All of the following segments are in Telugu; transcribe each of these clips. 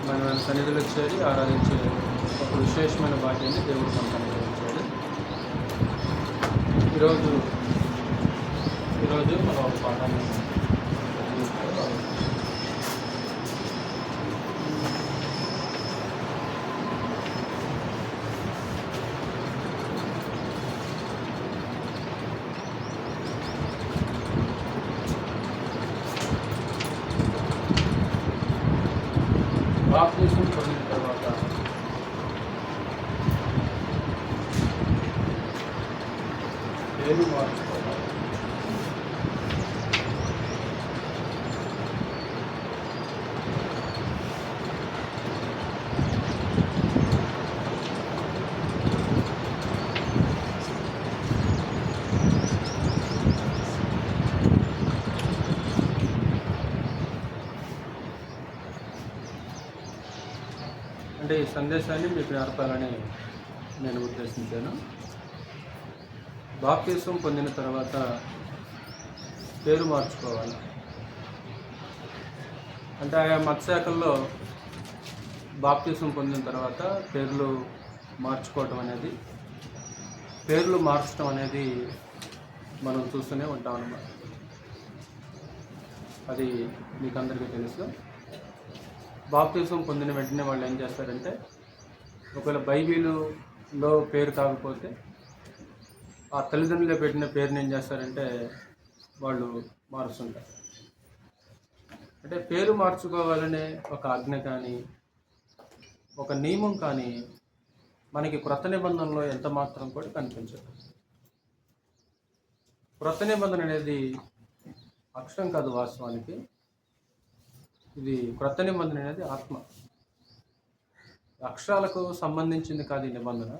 మన సన్నిధిలో చేరి ఆరాధించే ఒక విశేషమైన భాగ్యాన్ని దేవుడు మనకు అనుగ్రహించాడు. ఈరోజు మనం ఒక పాఠాన్ని బాప్తిసం పొందిన తర్వాత పేరు మార్చుకోవాలి. అంటే ఈ సందేశాన్ని మీకు నేర్పాలని నేను ఉద్దేశించాను. బాప్తిసం పొందిన తర్వాత పేరు మార్చుకోవాలి. అంటే ఆయా మతశాఖల్లో బాప్తిసం పొందిన తర్వాత పేర్లు మార్చుకోవటం అనేది, పేర్లు మార్చడం అనేది మనం చూస్తూనే ఉంటాం అన్నమాట. అది మీకు అందరికీ తెలుసు. బాప్తిసం పొందిన వెంటనే వాళ్ళు ఏం చేస్తారంటే, ఒకవేళ బైబిలులో పేరు కాకపోతే ఆ తల్లిదండ్రులు పెట్టిన పేరుని ఏం చేస్తారంటే వాళ్ళు మారుస్తుంటారు. అంటే పేరు మార్చుకోవాలనే ఒక ఆజ్ఞ కానీ ఒక నియమం కానీ మనకి క్రొత్త నిబంధనలో ఎంత మాత్రం కూడా కనిపించదు. క్రొత్త నిబంధన అనేది అక్షరం కాదు, వాస్తవానికి ఇది క్రొత్త నిబంధన అనేది ఆత్మ. అక్షరాలకు సంబంధించింది కాదు ఈ నిబంధన,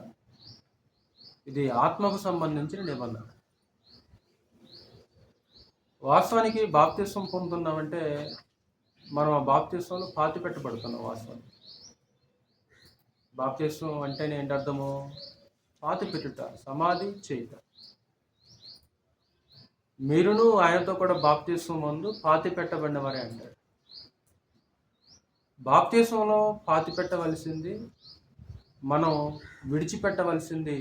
ఇది ఆత్మకు సంబంధించిన నిబంధన. వాస్తవానికి బాప్తిసం పొందుతున్నామంటే మనం ఆ బాప్తిసంలో పాతి పెట్టబడుతున్నాం. వాస్తవానికి బాప్తిసం అంటేనే ఏంటి అర్థము? పాతి పెట్టుట, సమాధి చేయుట. మీరును ఆయనతో కూడా బాప్తిసం ముందు పాతి పెట్టబడిన వారే అంటారు. బాప్తిసంలో పాతి పెట్టవలసింది, మనం విడిచిపెట్టవలసింది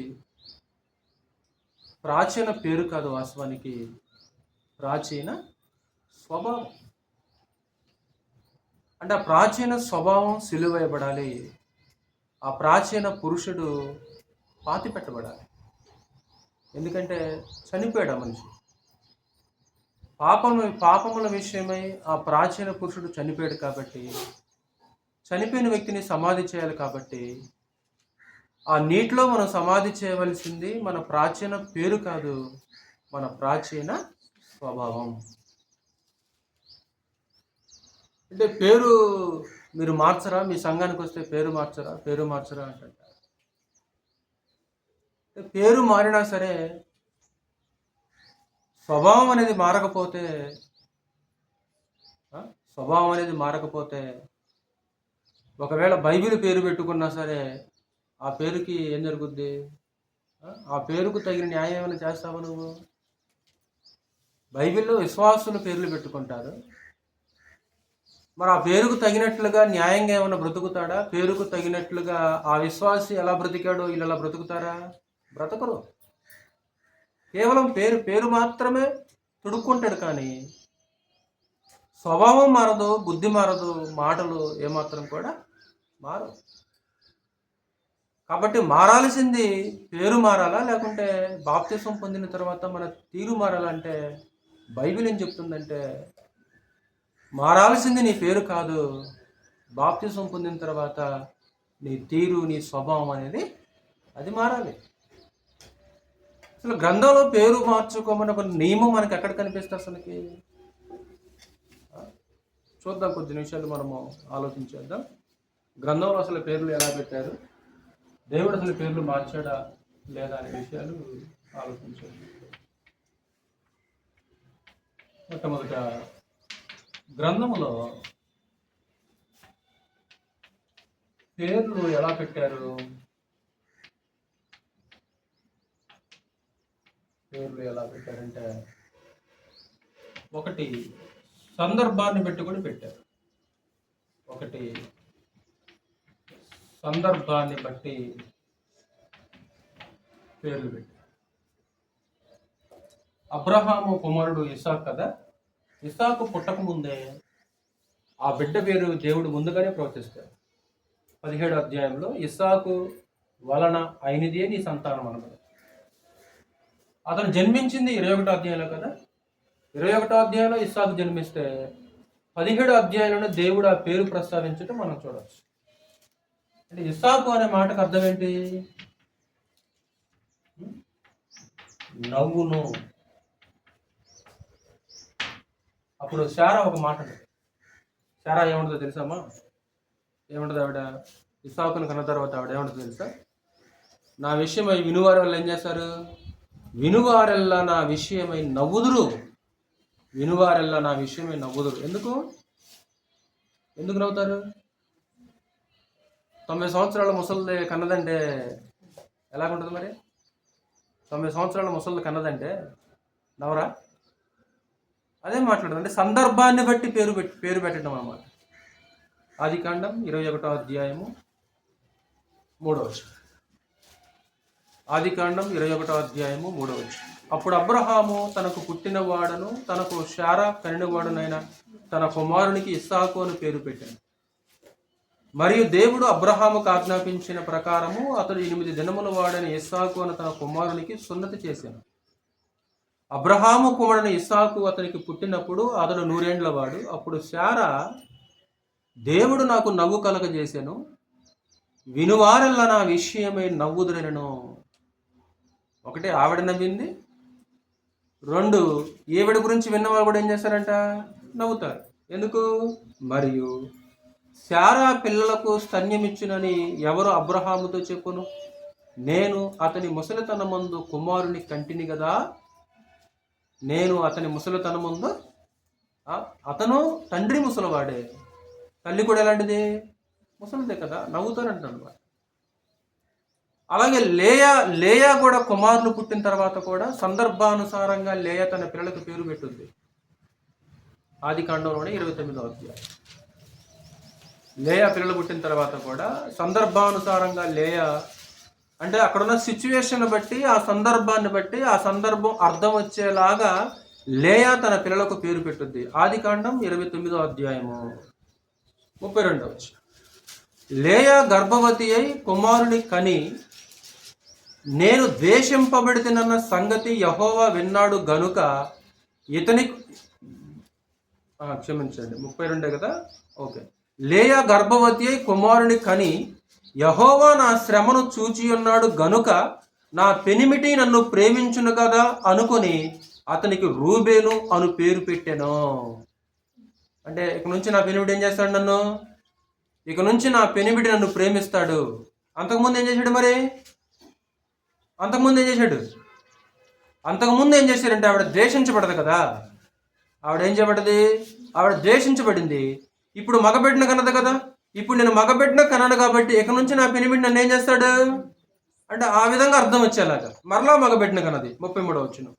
ప్రాచీన పేరు కాదు, వాస్తవానికి ప్రాచీన స్వభావం. అంటే ఆ ప్రాచీన స్వభావం సిలువేయబడాలి. ఆ ప్రాచీన పురుషుడు పాతి పెట్టబడాలి. ఎందుకంటే చనిపోయాడు ఆ మనిషి. పాపముల విషయమై ఆ ప్రాచీన పురుషుడు చనిపోయాడు కాబట్టి, చనిపోయిన వ్యక్తిని సమాధి చేయాలి కాబట్టి, ఆ నీటిలో మనం సమాధి చేయవలసింది మన ప్రాచీన పేరు కాదు, మన ప్రాచీన స్వభావం. అంటే పేరు మీరు మార్చరా? మీ సంఘానికి వస్తే పేరు మార్చరా అంటారు. పేరు మారినా సరే స్వభావం అనేది మారకపోతే ఒకవేళ బైబిల్ పేరు పెట్టుకున్నా సరే ఆ పేరుకి ఏం జరుగుద్ది? ఆ పేరుకు తగిన న్యాయం ఏమైనా చేస్తావా నువ్వు? బైబిల్లో విశ్వాసుల పేర్లు పెట్టుకుంటారు. మరి ఆ పేరుకు తగినట్లుగా న్యాయంగా ఏమైనా బ్రతుకుతాడా? పేరుకు తగినట్లుగా ఆ విశ్వాసి ఎలా బ్రతికాడో వీళ్ళు ఎలా బ్రతుకుతారా? బ్రతకరు. కేవలం పేరు మాత్రమే తుడుక్కుంటాడు, కానీ స్వభావం మారదు, బుద్ధి మారదు, మాటలు ఏమాత్రం కూడా మారవు. కాబట్టి మారాల్సింది పేరు మారాలా, లేకుంటే బాప్తిసం పొందిన తర్వాత మన తీరు మారాలంటే బైబిల్ ఏం చెప్తుందంటే, మారాల్సింది నీ పేరు కాదు, బాప్తిసం పొందిన తర్వాత నీ తీరు, నీ స్వభావం అనేది అది మారాలి. అసలు గ్రంథంలో పేరు మార్చుకోమని ఒక నియమం మనకి ఎక్కడ కనిపిస్తుంది అసలుకి? చూద్దాం, కొద్ది నిమిషాలు మనము ఆలోచించేద్దాం. గ్రంథంలో అసలు పేర్లు ఎలా పెట్టారు, దేవుడు అసలు పేర్లు మార్చాడా లేదా అనే విషయాలు ఆలోచించాడు. మొట్టమొదట గ్రంథంలో పేర్లు ఎలా పెట్టారు? పేర్లు ఎలా పెట్టారంటే, ఒకటి సందర్భాన్ని పెట్టుకొని పెట్టారు, ఒకటి సందర్భాన్ని బట్టి పేర్లు పెట్టి. అబ్రహాము కుమారుడు ఇస్సాకు కదా, ఇస్సాకు పుట్టక ముందే ఆ బిడ్డ పేరు దేవుడు ముందుగానే ప్రవచిస్తాడు. 17వ అధ్యాయంలో ఇస్సాకు వలన అయినదే నీ సంతానం అన్నమాట. అతను జన్మించింది 21వ అధ్యాయంలో కదా. 21వ అధ్యాయంలో ఇస్సాకు జన్మిస్తే 17వ అధ్యాయంలోనే దేవుడు ఆ పేరు ప్రస్తావించడం మనం చూడవచ్చు. అంటే ఇస్సాకు అనే మాటకు అర్థం ఏంటి? నవ్వును. అప్పుడు శారా ఒక మాట ఉంటుంది. శారా ఏముంటుందో తెలుసామా? ఏముంటుంది ఆవిడ? ఇస్సాకును కన్న తర్వాత ఆవిడ ఏముంటుందో తెలుసా? నా విషయమై వినువారి వల్ల ఏం చేస్తారు? వినువారెల్లా నా విషయమై నవ్వుదురు. వినువారెల్లా నా విషయమై నవ్వుదురు. ఎందుకు నవ్వుతారు? 90 సంవత్సరాల ముసలిది కన్నదంటే ఎలాగుంటుంది మరి? 90 సంవత్సరాల ముసలిది కన్నదంటే నవరా? అదే మాట్లాడదు. అంటే సందర్భాన్ని బట్టి పేరు పెట్టడం అన్నమాట. ఆదికాండం 21వ అధ్యాయము 3వ వచనం. ఆదికాండం 21వ అధ్యాయము 3వ వచనం. అప్పుడు అబ్రహాము తనకు పుట్టినవాడను తనకు శారా కనినవాడునైన తన కుమారునికి ఇస్సాకు అని పేరు పెట్టాను. మరియు దేవుడు అబ్రహాముకు ఆజ్ఞాపించిన ప్రకారము అతడు 8 దినముల వాడని ఇస్సాకు అని తన కుమారునికి సున్నతి చేశాను. అబ్రహాము కుమారుని ఇస్సాకు అతనికి పుట్టినప్పుడు అతడు 100 ఏండ్ల వాడు. అప్పుడు శారా, దేవుడు నాకు నవ్వు కలగజేశాను, వినువారెల్లా నా విషయమై నవ్వుదురనెను. ఒకటి ఆవిడ నవ్వింది, 2 ఈవిడ గురించి విన్నవాళ్ళు కూడా ఏం చేస్తారంట? నవ్వుతారు. ఎందుకు? మరియు శారా పిల్లలకు స్తన్యమిచ్చునని ఎవరు అబ్రహాముతో చెప్పును? నేను అతని ముసలితనమందు కుమారుని కంటిని కదా. నేను అతని ముసలితనమందు, అతను తండ్రి ముసలివాడే, తల్లి కూడా ఎలాంటిది? ముసలిదే కదా, నవ్వుతారంటున్నాడు. అలాగే లేయా కూడా కుమారులు పుట్టిన తర్వాత కూడా సందర్భానుసారంగా లేయా తన పిల్లలకు పేరు పెట్టుద్ది. ఆదికాండంలోనే 29వ అధ్యాయం. లేయా పిల్లలు పుట్టిన తర్వాత కూడా సందర్భానుసారంగా లేయా, అంటే అక్కడున్న సిచ్యువేషన్ బట్టి, ఆ సందర్భాన్ని బట్టి, ఆ సందర్భం అర్థం వచ్చేలాగా లేయా తన పిల్లలకు పేరు పెట్టుద్ది. ఆదికాండం 29వ అధ్యాయము 32వ వచనం. లేయా గర్భవతి అయి కుమారుని కని నేను ద్వేషింపబడితేనన్న సంగతి యెహోవా విన్నాడు గనుక ఇతని క్షమించండి 32 కదా. ఓకే. లేయా గర్భవతి అయి కుమారుని కని యెహోవా నా శ్రమను చూచి ఉన్నాడు గనుక నా పెనిమిటి నన్ను ప్రేమించును కదా అనుకుని అతనికి రూబేను అను పేరు పెట్టాను. అంటే ఇక నుంచి నా పెనిమిటి ఏం చేస్తాడు? ఇక నుంచి నా పెనిమిటి నన్ను ప్రేమిస్తాడు. అంతకుముందు ఏం చేశాడు మరి? అంతకుముందు ఏం చేశారంటే ఆవిడ ద్వేషించబడదు కదా. ఆవిడ ఏం చేయబడ్డది? ఆవిడ ద్వేషించబడింది. ఇప్పుడు మగబిడ్డను కన్నది కదా. ఇప్పుడు నేను మగబిడ్డను కన్నాను కాబట్టి ఇక నుంచి నా పెనిమిటి నన్ను ఏం చేస్తాడు అంటే ఆ విధంగా అర్థం వచ్చేలాగా మరలా మగబిడ్డను కన్నది. 33వ వచనం.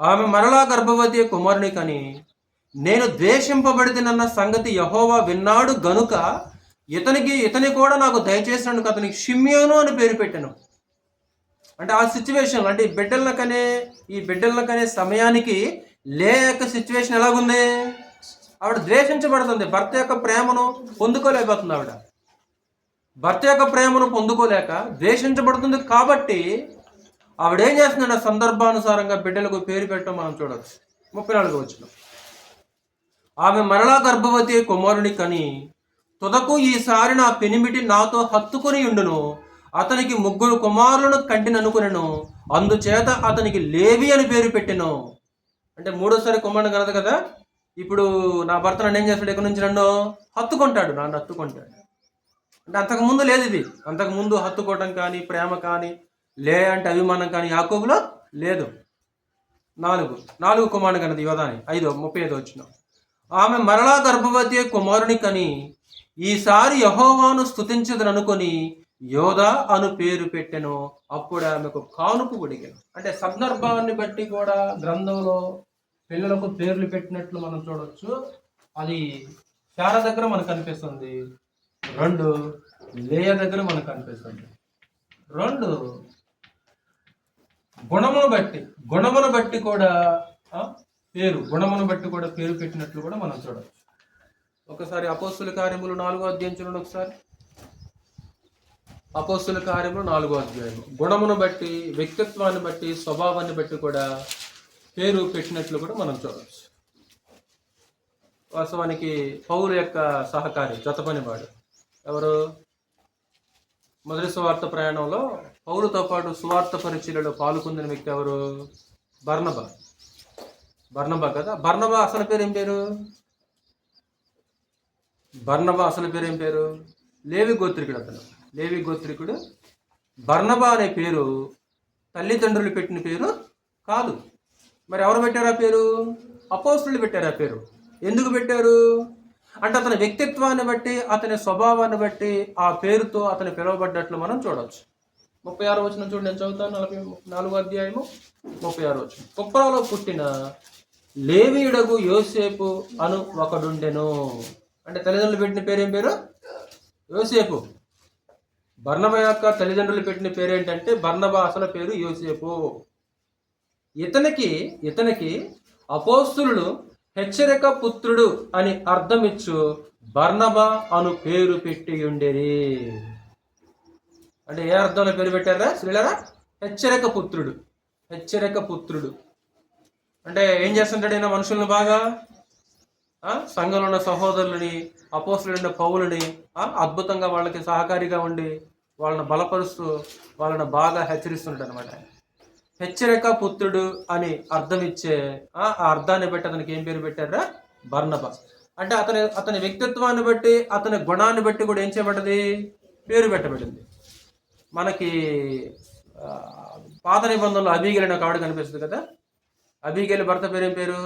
ఆమె మరలా గర్భవతి కుమారుని కని నేను ద్వేషింపబడితేనన్న సంగతి యెహోవా విన్నాడు గనుక ఇతని కూడా నాకు దయచేసినందుకు అతనికి షిమ్యోను అని పేరు పెట్టాను. అంటే ఆ సిచ్యువేషన్, అంటే ఈ బిడ్డలను కనే సమయానికి లేక సిచ్యువేషన్ ఎలాగుంది? ఆవిడ ద్వేషించబడుతుంది. భర్త యొక్క ప్రేమను పొందుకోలేకపోతుంది. ఆవిడ భర్త యొక్క ప్రేమను పొందుకోలేక ద్వేషించబడుతుంది. కాబట్టి ఆవిడ ఏం చేస్తుందంటే సందర్భానుసారంగా బిడ్డలకు పేరు పెట్టడం మనం చూడవచ్చు. 34వ వచనం. ఆమె మరలా గర్భవతి కుమారుని కని తుదకు ఈసారి నా పెనిమిటి నాతో హత్తుకొని ఉండును, అతనికి 3 కుమారులను కంటిననుకునెను, అందుచేత అతనికి లేవి అని పేరు పెట్టెను. అంటే 3వసారి కుమారుడు కలదు కదా. ఇప్పుడు నా భర్త నన్ను ఏం చేస్తాడు? ఇక్కడ నుంచి నన్ను హత్తుకుంటాడు. అంటే అంతకుముందు లేదు ఇది. అంతకుముందు హత్తుకోవటం కానీ, ప్రేమ కానీ, అంటే అభిమానం కానీ యాకోబులో లేదు. 4 కుమారుడు కన్నది యోదాని. 35వ వచనం. ఆమె మరలా గర్భవతి కుమారుని కని ఈసారి యెహోవాను స్తుతించదననుకొని యోదా అను పేరు పెట్టెను. అప్పుడు ఆమెకు కానుపు ఒడిగాను. అంటే సందర్భాన్ని బట్టి కూడా గ్రంథంలో పిల్లలకు పేర్లు పెట్టినట్లు మనం చూడవచ్చు. అది శారా దగ్గర మనకు కనిపిస్తుంది. 2 లేయా దగ్గర మనకు కనిపిస్తుంది. 2, గుణమును బట్టి కూడా గుణమును బట్టి కూడా పేరు పెట్టినట్లు కూడా మనం చూడవచ్చు. ఒకసారి అపోస్తుల కార్యములు 4వ అధ్యాయం చూడండి. ఒకసారి అపోస్తుల కార్యములు 4వ అధ్యాయం. గుణమును బట్టి, వ్యక్తిత్వాన్ని బట్టి, స్వభావాన్ని బట్టి కూడా పేరు పెట్టినట్లు కూడా మనం చూడవచ్చు. వాస్తవానికి పౌలు యొక్క సహకారి, జతపనివాడు ఎవరు? మొదటి సువార్త ప్రయాణంలో పౌలుతో పాటు సువార్త పరిచర్యలో పాల్గొందిన వ్యక్తి ఎవరు? బర్నబా కదా. బర్నబా అసలు పేరు ఏం పేరు? లేవి గోత్రికుడు. లేవి గోత్రికుడు. బర్నబా అనే పేరు తల్లిదండ్రులు పెట్టిన పేరు కాదు. మరి ఎవరు పెట్టారు ఆ పేరు? అపోస్తులు పెట్టారు ఆ పేరు. ఎందుకు పెట్టారు అంటే అతని వ్యక్తిత్వాన్ని బట్టి, అతని స్వభావాన్ని బట్టి ఆ పేరుతో అతను పిలువబడ్డట్లు మనం చూడవచ్చు. 36వ వచనం చూడండి, నేను చదువుతాను. 44వ అధ్యాయము 36వ వచనం. కుప్రాలో పుట్టిన లేవీయుడగు యోసేపు అను ఒకడుండెను. అంటే తల్లిదండ్రులు పెట్టిన పేరు ఏం పేరు? యోసేపు. బర్నబా యొక్క తల్లిదండ్రులు పెట్టిన పేరు ఏంటంటే బర్నబా అసలు పేరు యోసేపు. ఇతనికి అపోస్తులు హెచ్చరిక పుత్రుడు అని అర్థమిచ్చు బర్నబా అను పేరు పెట్టి ఉండేది. అంటే ఏ అర్థంలో పేరు పెట్టారా శ్రీలరా? హెచ్చరిక పుత్రుడు. అంటే ఏం చేస్తుంటాడు ఈయన? మనుషులను బాగా, సంఘంలో ఉన్న సహోదరులని, అపోస్తులైన పౌలుని అద్భుతంగా వాళ్ళకి సహకారిగా ఉండి వాళ్ళని బలపరుస్తూ వాళ్ళని బాగా హెచ్చరిస్తుంటాడు అనమాట. హెచ్చరిక పుత్రుడు అని అర్థం ఇచ్చే ఆ అర్థాన్ని బట్టి అతనికి ఏం పేరు పెట్టారా? బర్నబా. అంటే అతని వ్యక్తిత్వాన్ని బట్టి, అతని గుణాన్ని బట్టి కూడా ఏం చేయబడ్డది? పేరు పెట్టబడింది. మనకి పాత నిబంధనలో అబీగేలు అనే ఒక ఆవిడ కనిపిస్తుంది కదా. అబీగేలు భర్త పేరు ఏం పేరు?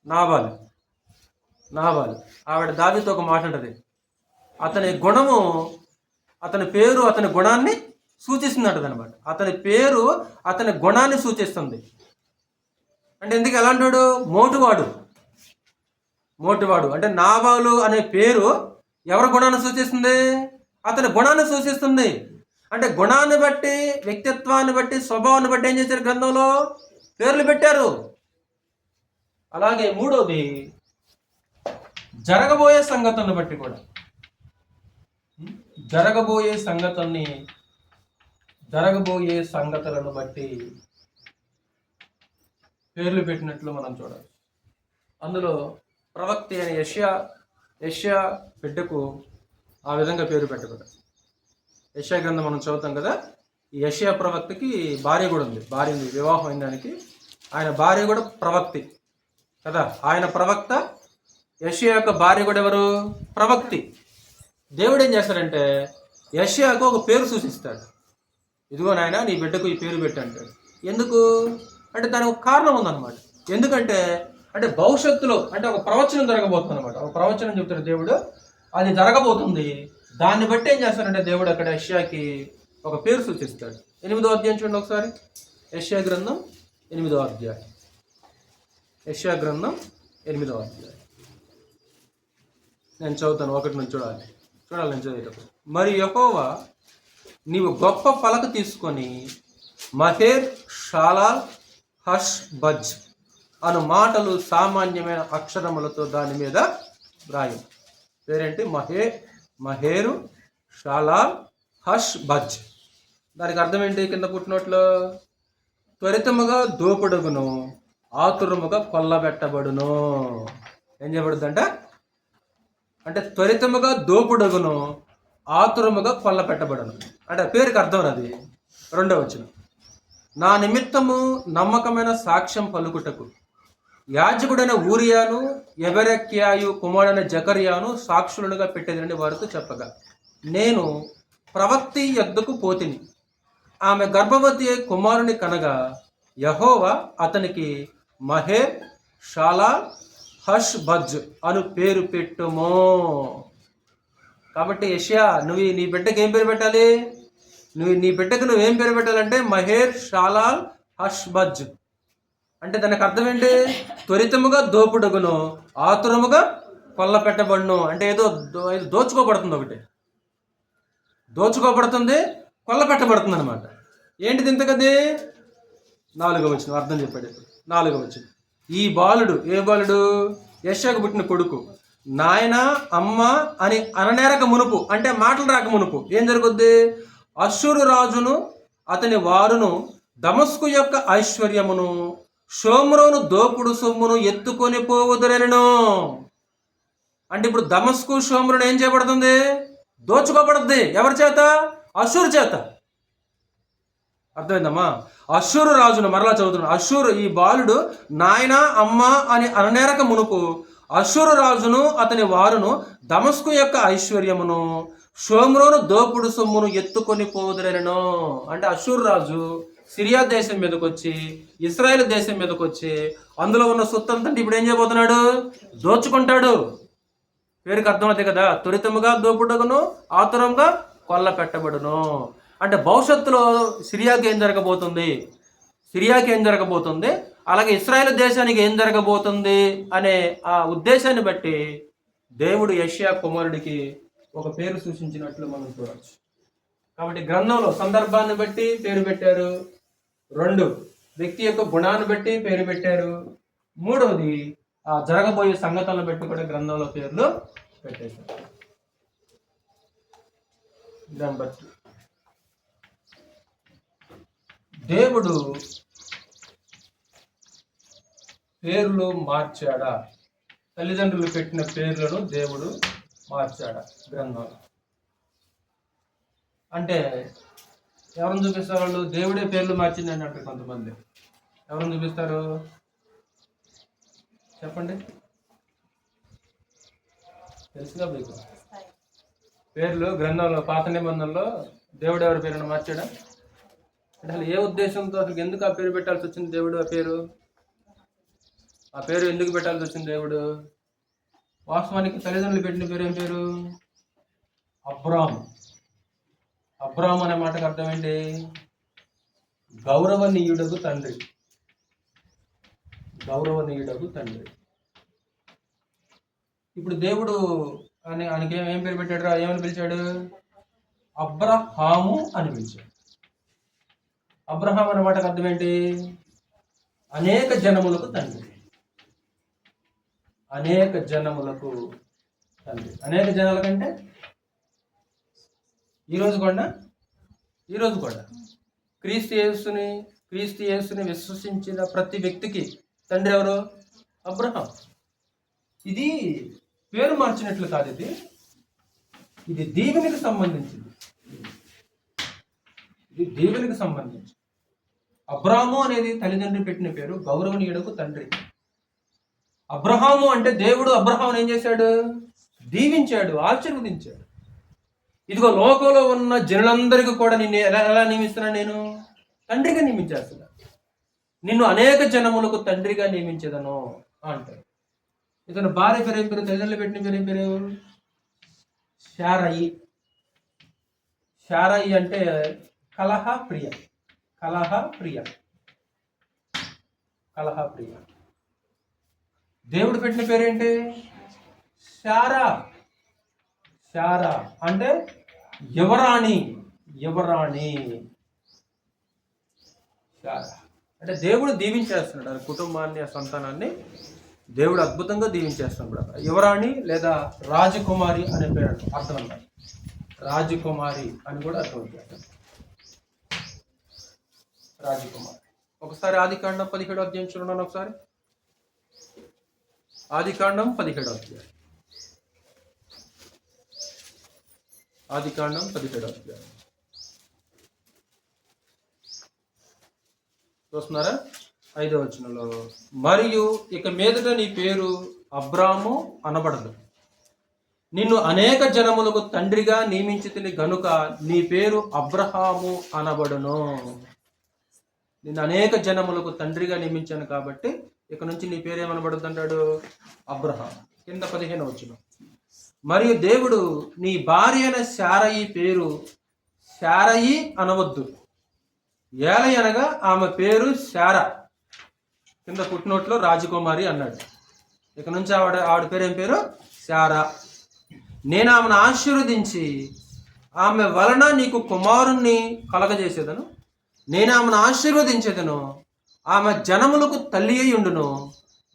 నాబాలు. ఆవిడ దావీదుతో ఒక మాట అంటది, అతని గుణము అతని పేరు అతని గుణాన్ని సూచిస్తున్నట్టు అనమాట. అతని పేరు అతని గుణాన్ని సూచిస్తుంది. అంటే ఎందుకు ఎలాంటి మోటువాడు అంటే నాబాలు అనే పేరు ఎవరి గుణాన్ని సూచిస్తుంది? అతని గుణాన్ని సూచిస్తుంది. అంటే గుణాన్ని బట్టి, వ్యక్తిత్వాన్ని బట్టి, స్వభావాన్ని బట్టి ఏం చేశారు? గ్రంథంలో పేర్లు పెట్టారు. అలాగే 3వది జరగబోయే సంగతులను బట్టి కూడా, జరగబోయే సంగతులను బట్టి పేర్లు పెట్టినట్లు మనం చూడాలి. అందులో ప్రవక్త అయిన యెషయా బిడ్డకు ఆ విధంగా పేరు పెట్టబడ్డాడు. యెషయా గ్రంథం మనం చదువుతాం కదా. ఈ యెషయా ప్రవక్తకి భార్య కూడా ఉంది. భార్య ఉంది, వివాహం అయిన దానికి. ఆయన భార్య కూడా ప్రవక్తి కదా. ఆయన ప్రవక్త. యెషయా యొక్క భార్య కూడా ఎవరు? ప్రవక్తి. దేవుడు ఏం చేస్తాడంటే యెషయాకు ఒక పేరు సూచిస్తాడు. ఇదిగో నాయన, నీ బిడ్డకు ఈ పేరు పెట్టంటాడు. ఎందుకు అంటే దానికి ఒక కారణం ఉందన్నమాట. ఎందుకంటే అంటే భవిష్యత్తులో అంటే ఒక ప్రవచనం జరగబోతుంది అనమాట. ఒక ప్రవచనం చెప్తాడు దేవుడు, అది జరగబోతుంది. దాన్ని బట్టి ఏం చేస్తాడంటే దేవుడు అక్కడ యెషయాకి ఒక పేరు సూచిస్తాడు. 8వ అధ్యాయం చూడండి ఒకసారి. యెషయా గ్రంథం 8వ అధ్యాయం. నేను చదువుతాను. 1 నుంచి చూడాలి నేను చదివేటప్పుడు. మరి యెహోవా నీవు గొప్ప పలక తీసుకొని మహేర్ షాలాల్ హష్ బజ్ అను మాటలు సామాన్యమైన అక్షరములతో దాని మీద వ్రాయి. పేరేంటి? మహేరు షాలాల్ హష్ బజ్. దానికి అర్థం ఏంటి? కింద పుట్టినట్లు త్వరితముగా దోపుడుగును, ఆతురముగా కొల్లబెట్టబడును. ఏం చేయబడుద్దంట? అంటే త్వరితముగా దోపుడుగును, ఆతురముగా కొల్లపెట్టబడును. అంటే పేరుకి అర్థం అది. 2వ వచనం. నా నిమిత్తము నమ్మకమైన సాక్ష్యం పలుకుటకు యాజకుడైన ఊరియాను యెబెరెక్యాయు కుమారుడైన జకర్యాను సాక్షులుగా పెట్టేదని వారితో చెప్పగా, నేను ప్రవక్తి యొద్దకు పోతిని. ఆమె గర్భవతి కుమారుని కనగా యెహోవా అతనికి మహేర్ షాలాల్ హష్ బజ్ అను పేరు పెట్టుమో. కాబట్టి యెషయా, నువ్వు నీ బిడ్డకి ఏం పేరు పెట్టాలి? నీ బిడ్డకు నువ్వేం పేరు పెట్టాలంటే మహేర్ షాలాల్ హష్ బజ్. అంటే దానికి అర్థం ఏంటి? త్వరితముగా దోపుడుగును, ఆతురముగా కొల్ల పెట్టబడును. అంటే ఏదో దోచుకోబడుతుంది ఒకటి. దోచుకోబడుతుంది, కొల్ల పెట్టబడుతుంది అనమాట. ఏంటిది ఇంతకది? 4వ వచనం అర్థం చెప్పాడు. 4వ వచనం, ఈ బాలుడు, ఏ బాలుడు? యెషయాకు పుట్టిన కొడుకు నాయన అమ్మ అని అననేరక మునుపు, అంటే మాటలు రాక మునుపు ఏం జరుగుద్ది? అష్షూరు రాజును అతని వారును దమస్కు యొక్క ఐశ్వర్యమును షోమ్రోను దోపుడు సొమ్మును ఎత్తుకొని పోవుదురెను. అంటే ఇప్పుడు దమస్కు షోమ్రోను ఏం చేయబడుతుంది? దోచుకోబడుద్ది. ఎవరి చేత? అష్షూరు చేత. అర్థమైందమ్మా? అష్షూరు రాజును, మరలా చదువుతున్నాడు, అష్షూరు ఈ బాలుడు నాయన అమ్మ అని అననేరక మునుపు అష్షూరు రాజును అతని వారును దమస్కు యొక్క ఐశ్వర్యమును షోమ్రోను దోపుడు సొమ్మును ఎత్తుకొని పోదురెను. అంటే అష్షూరు రాజు సిరియా దేశం మీదకి వచ్చి, ఇశ్రాయేల్ దేశం మీదకి వచ్చి, అందులో ఉన్న సొత్తంతా ఇప్పుడు ఏం చేయబోతున్నాడు? దోచుకుంటాడు. పేరుకి అర్థమవుతాయి కదా, త్వరితముగా దోపుడును ఆతురంగా కొల్ల పెట్టబడును. అంటే భవిష్యత్తులో సిరియాకి ఏం జరగబోతుంది, సిరియాకి ఏం జరగబోతుంది, అలాగే ఇశ్రాయేల్ దేశానికి ఏం జరగబోతుంది అనే ఆ ఉద్దేశాన్ని బట్టి దేవుడు యెషయా కుమారుడికి ఒక పేరు సూచించినట్లు మనం చూడవచ్చు. కాబట్టి గ్రంథంలో సందర్భాన్ని బట్టి పేరు పెట్టారు, 2 వ్యక్తి యొక్క గుణాన్ని బట్టి పేరు పెట్టారు, 3వది ఆ జరగబోయే సంగతులను బట్టి కూడా గ్రంథంలో పేర్లు పెట్టేశారు. నెంబర్ 2, దేవుడు పేర్లు మార్చాడా? తల్లిదండ్రులు పెట్టిన పేర్లను దేవుడు మార్చాడా గ్రంథంలో? అంటే ఎవరిని చూపిస్తారు వాళ్ళు? దేవుడే పేర్లు మార్చింది అని అంటారు కొంతమంది. ఎవరిని చూపిస్తారు చెప్పండి? తెలుసుగా మీకు పేర్లు గ్రంథంలో పాత నిబంధనలో దేవుడు ఎవరి పేరును మార్చాడా? అంటే అసలు ఏ ఉద్దేశంతో, అసలు ఎందుకు ఆ పేరు పెట్టాల్సి వచ్చింది దేవుడు? ఆ పేరు ఎందుకు పెట్టాల్సి వచ్చింది దేవుడు? వాస్తవానికి తల్లిదండ్రులు పెట్టిన పేరు ఏం పేరు? అబ్రాము. అబ్రాము అనే మాటకు అర్థం ఏంటి? గౌరవనీయుడగు తండ్రి. గౌరవనీయుడగు తండ్రి. ఇప్పుడు దేవుడు ఆయనకి ఏం పేరు పెట్టాడు? ఏమని పిలిచాడు? అబ్రహాము అని పిలిచాడు. అబ్రహాం అనే మాటకు అర్థం ఏంటి? అనేక జనములకు తండ్రి. అనేక జనములకు తండ్రి. అనేక జనాల కంటే ఈరోజు కూడా క్రీస్తు యేసుని విశ్వసించిన ప్రతి వ్యక్తికి తండ్రి ఎవరు? అబ్రహాం. ఇది పేరు మార్చినట్లు కాదు, ఇది దేవునికి సంబంధించింది. ఇది దేవునికి సంబంధించి. అబ్రాహాము అనేది తల్లిదండ్రి పెట్టిన పేరు, గౌరవనీయుడకు తండ్రి. అబ్రహాము అంటే దేవుడు అబ్రహామును ఏం చేశాడు? దీవించాడు, ఆశీర్వదించాడు. ఇదిగో లోకంలో ఉన్న జనులందరికీ కూడా నిన్ను ఎలా నియమిస్తున్నాను? నేను తండ్రిగా నియమించేస్తున్నా. నిన్ను అనేక జనములకు తండ్రిగా నియమించేదను అంటాడు. ఇతను భార్య పేరు ఏం పేరు? తల్లిదండ్రులు పెట్టిన పేరు ఏం పేరు? శారయి. శారయి అంటే కలహప్రియ. దేవుడు పెట్టిన పేరేంటి? శారా అంటే యువరాణి. శారా అంటే దేవుడు దీవించేస్తున్నాడు ఆ కుటుంబాన్ని, ఆ సంతానాన్ని దేవుడు అద్భుతంగా దీవించేస్తున్నాడు. యువరాణి లేదా రాజకుమారి అనే పేరు అర్థం అన్నమాట. రాజకుమారి అని కూడా అర్థం. రాజకుమారి. ఒకసారి ఆదికాండం 17వ అధ్యాయం చూడండి. ఒకసారి ఆదికాండం 17వ అధ్యాయం. ఆదికాండం 17వ అధ్యాయం చూస్తున్నారా? 5వ వచనంలో, మరియు ఇక మీదట నీ పేరు అబ్రాము అనబడదు, నిన్ను అనేక జనములకు తండ్రిగా నియమించితిని గనుక నీ పేరు అబ్రహాము అనబడును. నిన్ను అనేక జనములకు తండ్రిగా నియమించాను కాబట్టి ఇక నుంచి నీ పేరు ఏమనబడుద్ది అంటాడు? అబ్రహాం. కింద 15వ వచనం, మరియు దేవుడు నీ భార్య అయిన శారయి పేరు శారయి అనవద్దు, ఏలయనగా ఆమె పేరు శారా. కింద పుట్టినోట్లో రాజకుమారి అన్నాడు. ఇక నుంచి ఆవిడ పేరు ఏం పేరు? శారా. నేను ఆమెను ఆశీర్వదించి ఆమె వలన నీకు కుమారుణ్ణి కలగజేసేదను, నేను ఆమెను ఆశీర్వదించేదను, ఆమె జనములకు తల్లి అయి ఉండును,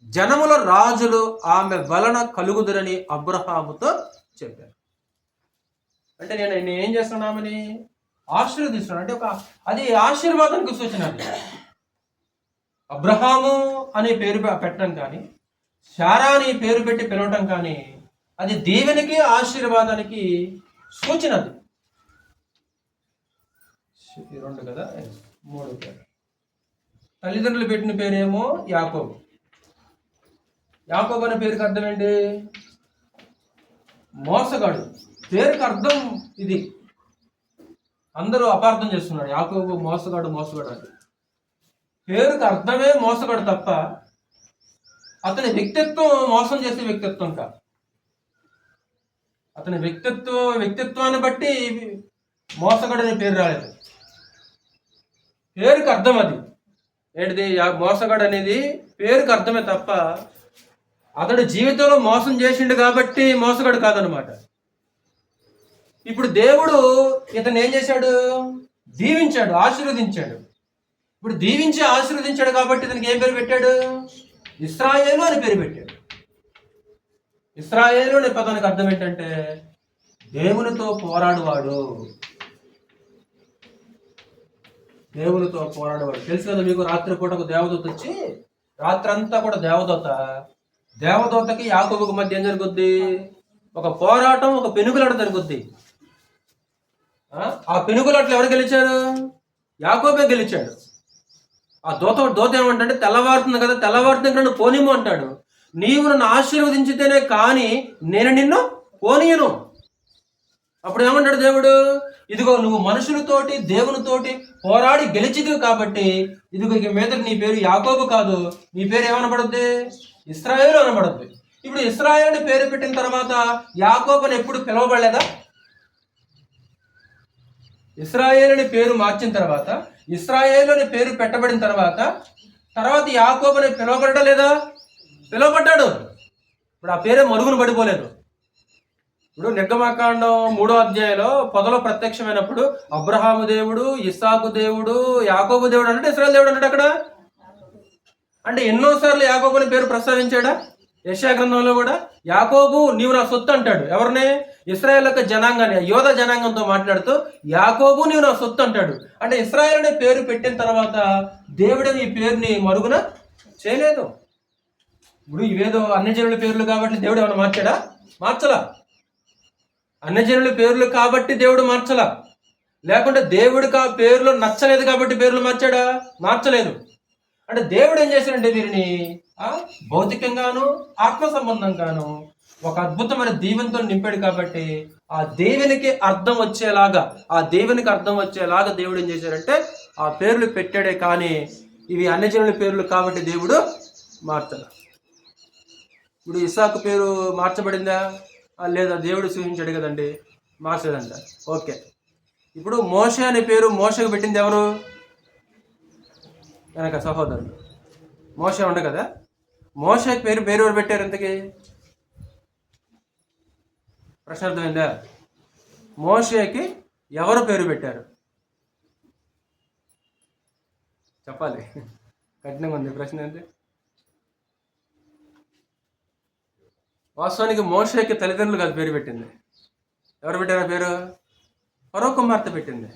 జనముల రాజులు ఆమె వలన కలుగుదురని అబ్రహాముతో చెప్పారు. అంటే నేను ఏం చేస్తున్నాను? ఆమెని ఆశీర్వదిస్తున్నాను. అంటే అది ఆశీర్వాదానికి సూచన. అబ్రహాము అనే పేరు పెట్టడం కానీ, శారా అనే పేరు పెట్టి పిలవటం కానీ, అది దేవునికి ఆశీర్వాదానికి సూచన. అది 2 కదా, 3 పేరు. తల్లిదండ్రులు పెట్టిన పేరేమో యాకోబు. యాకోబు అనే పేరుకి అర్థం ఏంటి? మోసగాడు. పేరుకి అర్థం ఇది. అందరూ అపార్థం చేస్తున్నారు. యాకోబు మోసగాడు అని. పేరుకి అర్థమే మోసగాడు తప్ప అతని వ్యక్తిత్వం మోసం చేసే వ్యక్తిత్వం కాదు. అతని వ్యక్తిత్వాన్ని బట్టి మోసగాడు అనే పేరు రాలేదు. పేరుకి అర్థం అది ఏంటిది? మోసగాడు అనేది పేరుకి అర్థమే తప్ప అతడు జీవితంలో మోసం చేసిండు కాబట్టి మోసగాడు కాదనమాట. ఇప్పుడు దేవుడు ఇతను ఏం చేశాడు? దీవించాడు, ఆశీర్వదించాడు. ఇప్పుడు దీవించి ఆశీర్వదించాడు కాబట్టి ఇతనికి ఏం పేరు పెట్టాడు? ఇశ్రాయేలు అని పేరు పెట్టాడు. ఇశ్రాయేలు అనే పదానికి అర్థం ఏంటంటే దేవునితో పోరాడువాడు. దేవునితో పోరాడేవాడు. తెలుసు కదా మీకు, రాత్రిపూట ఒక దేవదూత వచ్చి, రాత్రంతా కూడా దేవదూతకి యాకోబుకు మధ్య ఏం జరుగుద్ది? ఒక పోరాటం, ఒక పెనుగులాట జరుగుద్ది. ఆ పెనుగులాటలు ఎవరు గెలిచారు? యాకోబే గెలిచాడు. ఆ దూత ఏమంటే, తెల్లవారుతుంది కదా, తెల్లవారుతుంది నన్ను పోనిము అంటాడు. నీవు నన్ను ఆశీర్వదించితేనే కానీ నేను నిన్ను పోనీయను. అప్పుడు ఏమంటాడు దేవుడు? ఇదిగో నువ్వు మనుషులతోటి దేవునితోటి పోరాడి గెలిచిదివి కాబట్టి ఇదిగో ఇక మీద నీ పేరు యాకోబు కాదు, నీ పేరు ఏమనబడుద్ది? ఇశ్రాయేలు అనబడుద్ది. ఇప్పుడు ఇశ్రాయేలు అని పేరు పెట్టిన తర్వాత యాకోబు అని ఎప్పుడు పిలవబడలేదా? ఇశ్రాయేలు అని పేరు మార్చిన తర్వాత, ఇశ్రాయేలు అని పేరు పెట్టబడిన తర్వాత యాకోబు అని పిలవబడ్డా లేదా? పిలువబడ్డాడు. ఇప్పుడు ఆ పేరే మరుగున పడిపోలేదు. ఇప్పుడు నిర్గమకాండం 3వ అధ్యాయంలో పొదలో ప్రత్యక్షమైనప్పుడు అబ్రహాము దేవుడు, ఇస్సాకు దేవుడు, యాకోబు దేవుడు అంటే ఇశ్రాయేలు దేవుడు అన్నాడు అక్కడ. అంటే ఎన్నోసార్లు యాకోబు అని పేరు ప్రస్తావించాడా? యెషయా గ్రంథంలో కూడా యాకోబు నీవు నా సొత్తు అంటాడు. ఎవరిని? ఇశ్రాయేల్ యొక్క జనాంగాన్ని, యోధ జనాంగంతో మాట్లాడుతూ యాకోబు నీవు నా సొత్తు అంటాడు. అంటే ఇశ్రాయేల్ అనే పేరు పెట్టిన తర్వాత దేవుడు ఈ పేరుని మరుగున చేయలేదు. ఇప్పుడు ఇవేదో అన్యజనుల పేర్లు కాబట్టి దేవుడు ఏమైనా మార్చాడా? మార్చలా. అన్యజనుల పేర్లు కాబట్టి దేవుడు మార్చలా. లేకుంటే దేవుడికి ఆ పేర్లు నచ్చలేదు కాబట్టి పేర్లు మార్చాడా? మార్చలేదు. అంటే దేవుడు ఏం చేశాడంటే వీరిని భౌతికంగాను ఆత్మ సంబంధంగాను ఒక అద్భుతమైన దీవెనతో నింపాడు కాబట్టి ఆ దేవునికి అర్థం వచ్చేలాగా దేవుడు ఏం చేశాడంటే ఆ పేర్లు పెట్టాడే కానీ ఇవి అన్యజనుల పేర్లు కాబట్టి దేవుడు మార్చలా. ఇప్పుడు ఇస్సాకు పేరు మార్చబడిందా? లేదా దేవుడు సూచించాడు కదండి, మార్చలేదంట. ఓకే. ఇప్పుడు మోషే అనే పేరు మోషకు పెట్టింది ఎవరు? కనుక సహోదరుడు మోషే ఉండ కదా, మోషే పేరు ఎవరు పెట్టారు? ఇంతకీ ప్రశ్న అర్థమైందా? మోషేకి ఎవరు పేరు పెట్టారు? చెప్పాలి, కఠినంగా ఉంది ప్రశ్న. ఏంటి? వాస్తవానికి మోషేకి తల్లిదండ్రులు కాదు పేరు పెట్టింది. ఎవరు పెట్టారు పేరు? ఫరో కుమార్తె పెట్టింది.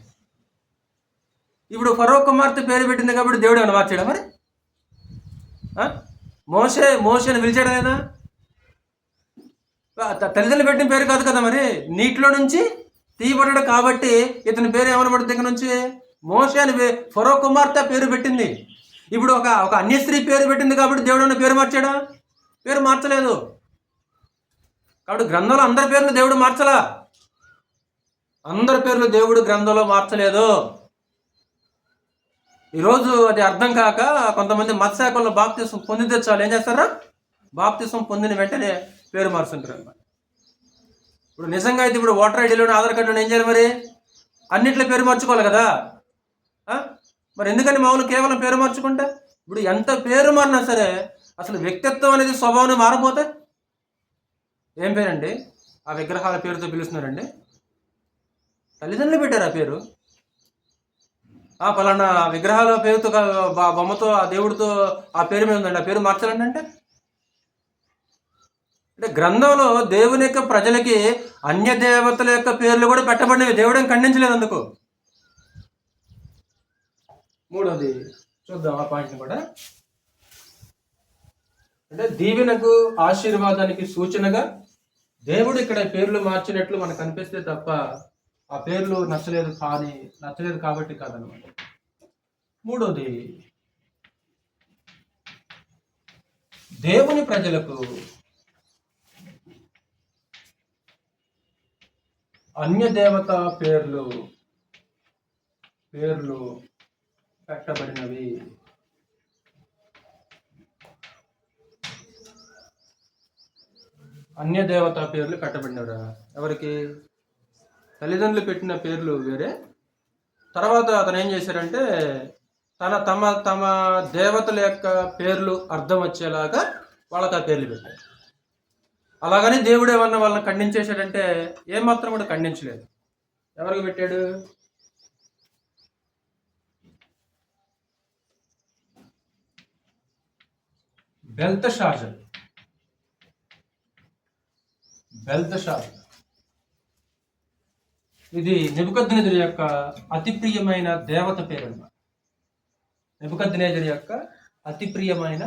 ఇప్పుడు ఫరో కుమార్తె పేరు పెట్టింది కాబట్టి దేవుడు ఏమైనా మార్చాడా? మరి మోషేని పిలిచాడు ఆయన. తల్లిదండ్రులు పెట్టిన పేరు కాదు కదా, మరి నీటిలో నుంచి తీయబడ్డాడు కాబట్టి ఇతని పేరు ఏమనబడుతుంది? దగ్గర నుంచి మోషే అని ఫరో కుమార్తె పేరు పెట్టింది. ఇప్పుడు ఒక అన్య స్త్రీ పేరు పెట్టింది కాబట్టి దేవుడు ఏమైనా పేరు మార్చాడా? పేరు మార్చలేదు. కాబట్టి గ్రంథంలో అందరి పేర్లు దేవుడు మార్చలా. అందరి పేర్లు దేవుడు గ్రంథంలో మార్చలేదు. ఈరోజు అది అర్థం కాక కొంతమంది మత్స్యాకుల్లో బాప్తిసం పొందితే చాలు ఏం చేస్తారా? బాప్తిసం పొందిన వెంటనే పేరు మార్చుంటారు అన్నమాట. ఇప్పుడు నిజంగా అయితే ఇప్పుడు ఓటర్ ఐడిలోని ఆధార్ కార్డులో ఏం చేయాలి? మరి అన్నింటిలో పేరు మార్చుకోవాలి కదా. మరి ఎందుకని మామూలు కేవలం పేరు మార్చుకుంటే? ఇప్పుడు ఎంత పేరు మారినా సరే అసలు వ్యక్తిత్వం అనేది స్వభావం మారపోతే ఏం పేరండి? ఆ విగ్రహాల పేరుతో పిలుస్తున్నారండి. తల్లిదండ్రులు పెట్టారు ఆ పేరు. పలానా విగ్రహాల పేరుతో బొమ్మతో ఆ దేవుడితో ఆ పేరు మీద ఉందండి, ఆ పేరు మార్చాలండి అంటే గ్రంథంలో దేవుని యొక్క ప్రజలకి అన్య దేవతల యొక్క పేర్లు కూడా పెట్టబడినవి. దేవుడేం ఖండించలేదు అందుకు. మూడోది చూద్దాం ఆ పాయింట్ని కూడా. అంటే దీవెనకు ఆశీర్వాదానికి సూచనగా దేవుడు ఇక్కడ పేర్లు మార్చినట్లు మనకు కనిపిస్తే తప్ప ఆ పేర్లు నచ్చలేదు కాబట్టి కాదనమాట. మూడోది, దేవుని ప్రజలకు అన్య దేవత పేర్లు పెట్టబడినవి. అన్య దేవత పేర్లు పెట్టబడినవరా? ఎవరికి? తల్లిదండ్రులు పెట్టిన పేర్లు వేరే, తర్వాత అతను ఏం చేశారంటే తమ దేవతల యొక్క పేర్లు అర్థం వచ్చేలాగా వాళ్ళకి ఆ పేర్లు పెట్టారు. అలాగని దేవుడు ఏమన్నా వాళ్ళని ఖండించేశాడంటే ఏమాత్రం కూడా ఖండించలేదు. ఎవరికి పెట్టాడు? బెల్తషాజర్. ఇది నెబుకద్నెజరు యొక్క అతి ప్రియమైన దేవత పేరు అన్నమాట. నెబుకద్నెజరు యొక్క అతి ప్రియమైన,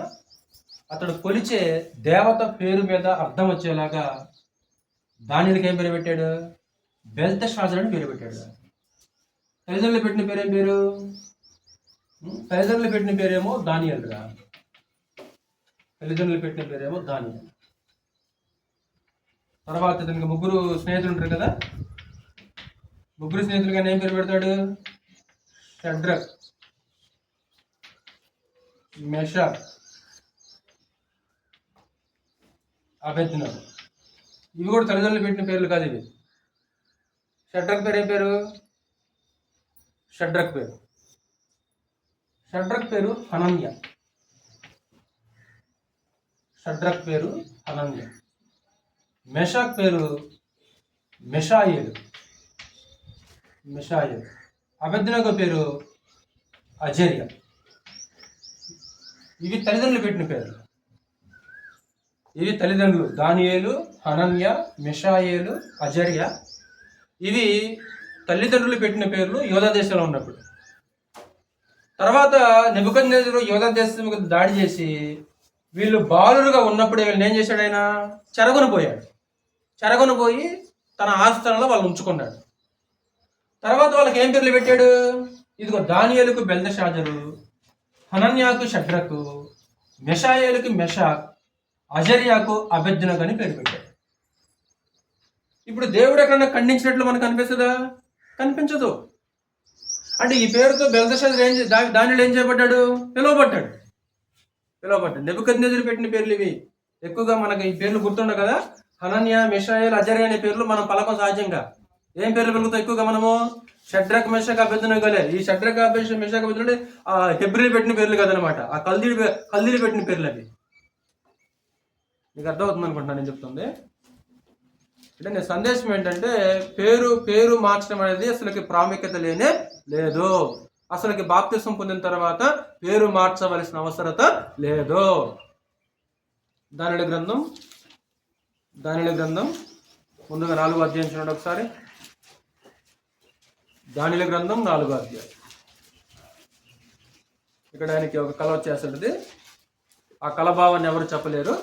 అతడు కొలిచే దేవత పేరు మీద అర్థం వచ్చేలాగా దానియలుకి ఏం పేరు పెట్టాడు? బెల్తషాజర్ అని పేరు పెట్టాడు. తల్లిదండ్రులు పెట్టిన పేరేం పేరు? తల్లిదండ్రులు పెట్టిన పేరేమో దానియేలురా. తల్లిదండ్రులు పెట్టిన పేరేమో దానియేలు. తర్వాత ఇతనికి ముగ్గురు స్నేహితులు ఉంటారు కదా, ముగ్గురు స్నేహితులు కానీ ఏం పేరు పెడతాడు? షడ్రక్, మెషక్, అబేద్నెగో. ఇవి కూడా తల్లిదండ్రులు పెట్టిన పేర్లు కాదు ఇవి. షడ్రక్ పేరు ఏం పేరు? షడ్రక్ పేరు హనన్య. మెషాక్ పేరు మెషాయేలు. అబేద్నెగో పేరు అజర్య. ఇవి తల్లిదండ్రులు పెట్టిన పేర్లు. ఇవి తల్లిదండ్రులు దానియేలు, హనన్య, మిషాయేలు, అజర్య. ఇవి తల్లిదండ్రులు పెట్టిన పేర్లు యూదా దేశంలో ఉన్నప్పుడు. తర్వాత నెబుకద్నెజరు యూదా దేశం మీద దాడి చేసి వీళ్ళు బాలురుగా ఉన్నప్పుడు వీళ్ళని ఏం చేశాడు? ఆయన చెరగొని పోయి తన ఆస్థానంలో వాళ్ళు ఉంచుకున్నాడు. తర్వాత వాళ్ళకి ఏం పేర్లు పెట్టాడు? ఇదిగో దానియేలుకు బెల్తషాజరు, హనన్యాకు షడ్రకు, మెషాయేలుకి మెషాక్, అజర్యాకు అబేద్నెగో అని పేరు పెట్టాడు. ఇప్పుడు దేవుడు ఎక్కడన్నా ఖండించినట్లు మనకు కనిపిస్తుందా? కనిపించదు. అంటే ఈ పేరుతో బెల్తషాజర్ దానియేలు ఏం చేయబడ్డాడు? పిలువబడ్డాడు. నెబుకద్నెజరు పెట్టిన పేర్లు ఇవి. ఎక్కువగా మనకు ఈ పేర్లు గుర్తుండవు కదా. హనన్య, మిషాయేల్, అజర్య అనే పేర్లు మనం పలకం సహజంగా. ఏం పేర్లు పెరుగుతాయి ఎక్కువగా? మనము షడ్రక్, మెషక్, అబేద్నెగోలే. ఈ షడ్రక్, మెషక్, అబేద్నెగో హెబ్రీలు పెట్టిన పేర్లు కదనమాట. ఆ కల్దీలు పెట్టిన పేర్లు అవి. మీకు అర్థమవుతుంది అనుకుంటున్నాను నేను చెప్తుంది. అంటే నేను సందేశం ఏంటంటే పేరు మార్చడం అనేది అసలుకి ప్రాముఖ్యత లేనే లేదు. అసలుకి బాప్తిసం పొందిన తర్వాత పేరు మార్చవలసిన అవసరత లేదు. దానియేలు గ్రంథం ముందుగా 4వ అధ్యాయం చూడండి ఒకసారి. దానియేలు గ్రంథం 4వ అధ్యాయం. ఇక్కడ ఆయనకి ఒక కళ వచ్చేస్తుంది. ఆ కళభావాన్ని ఎవరు చెప్పలేరు.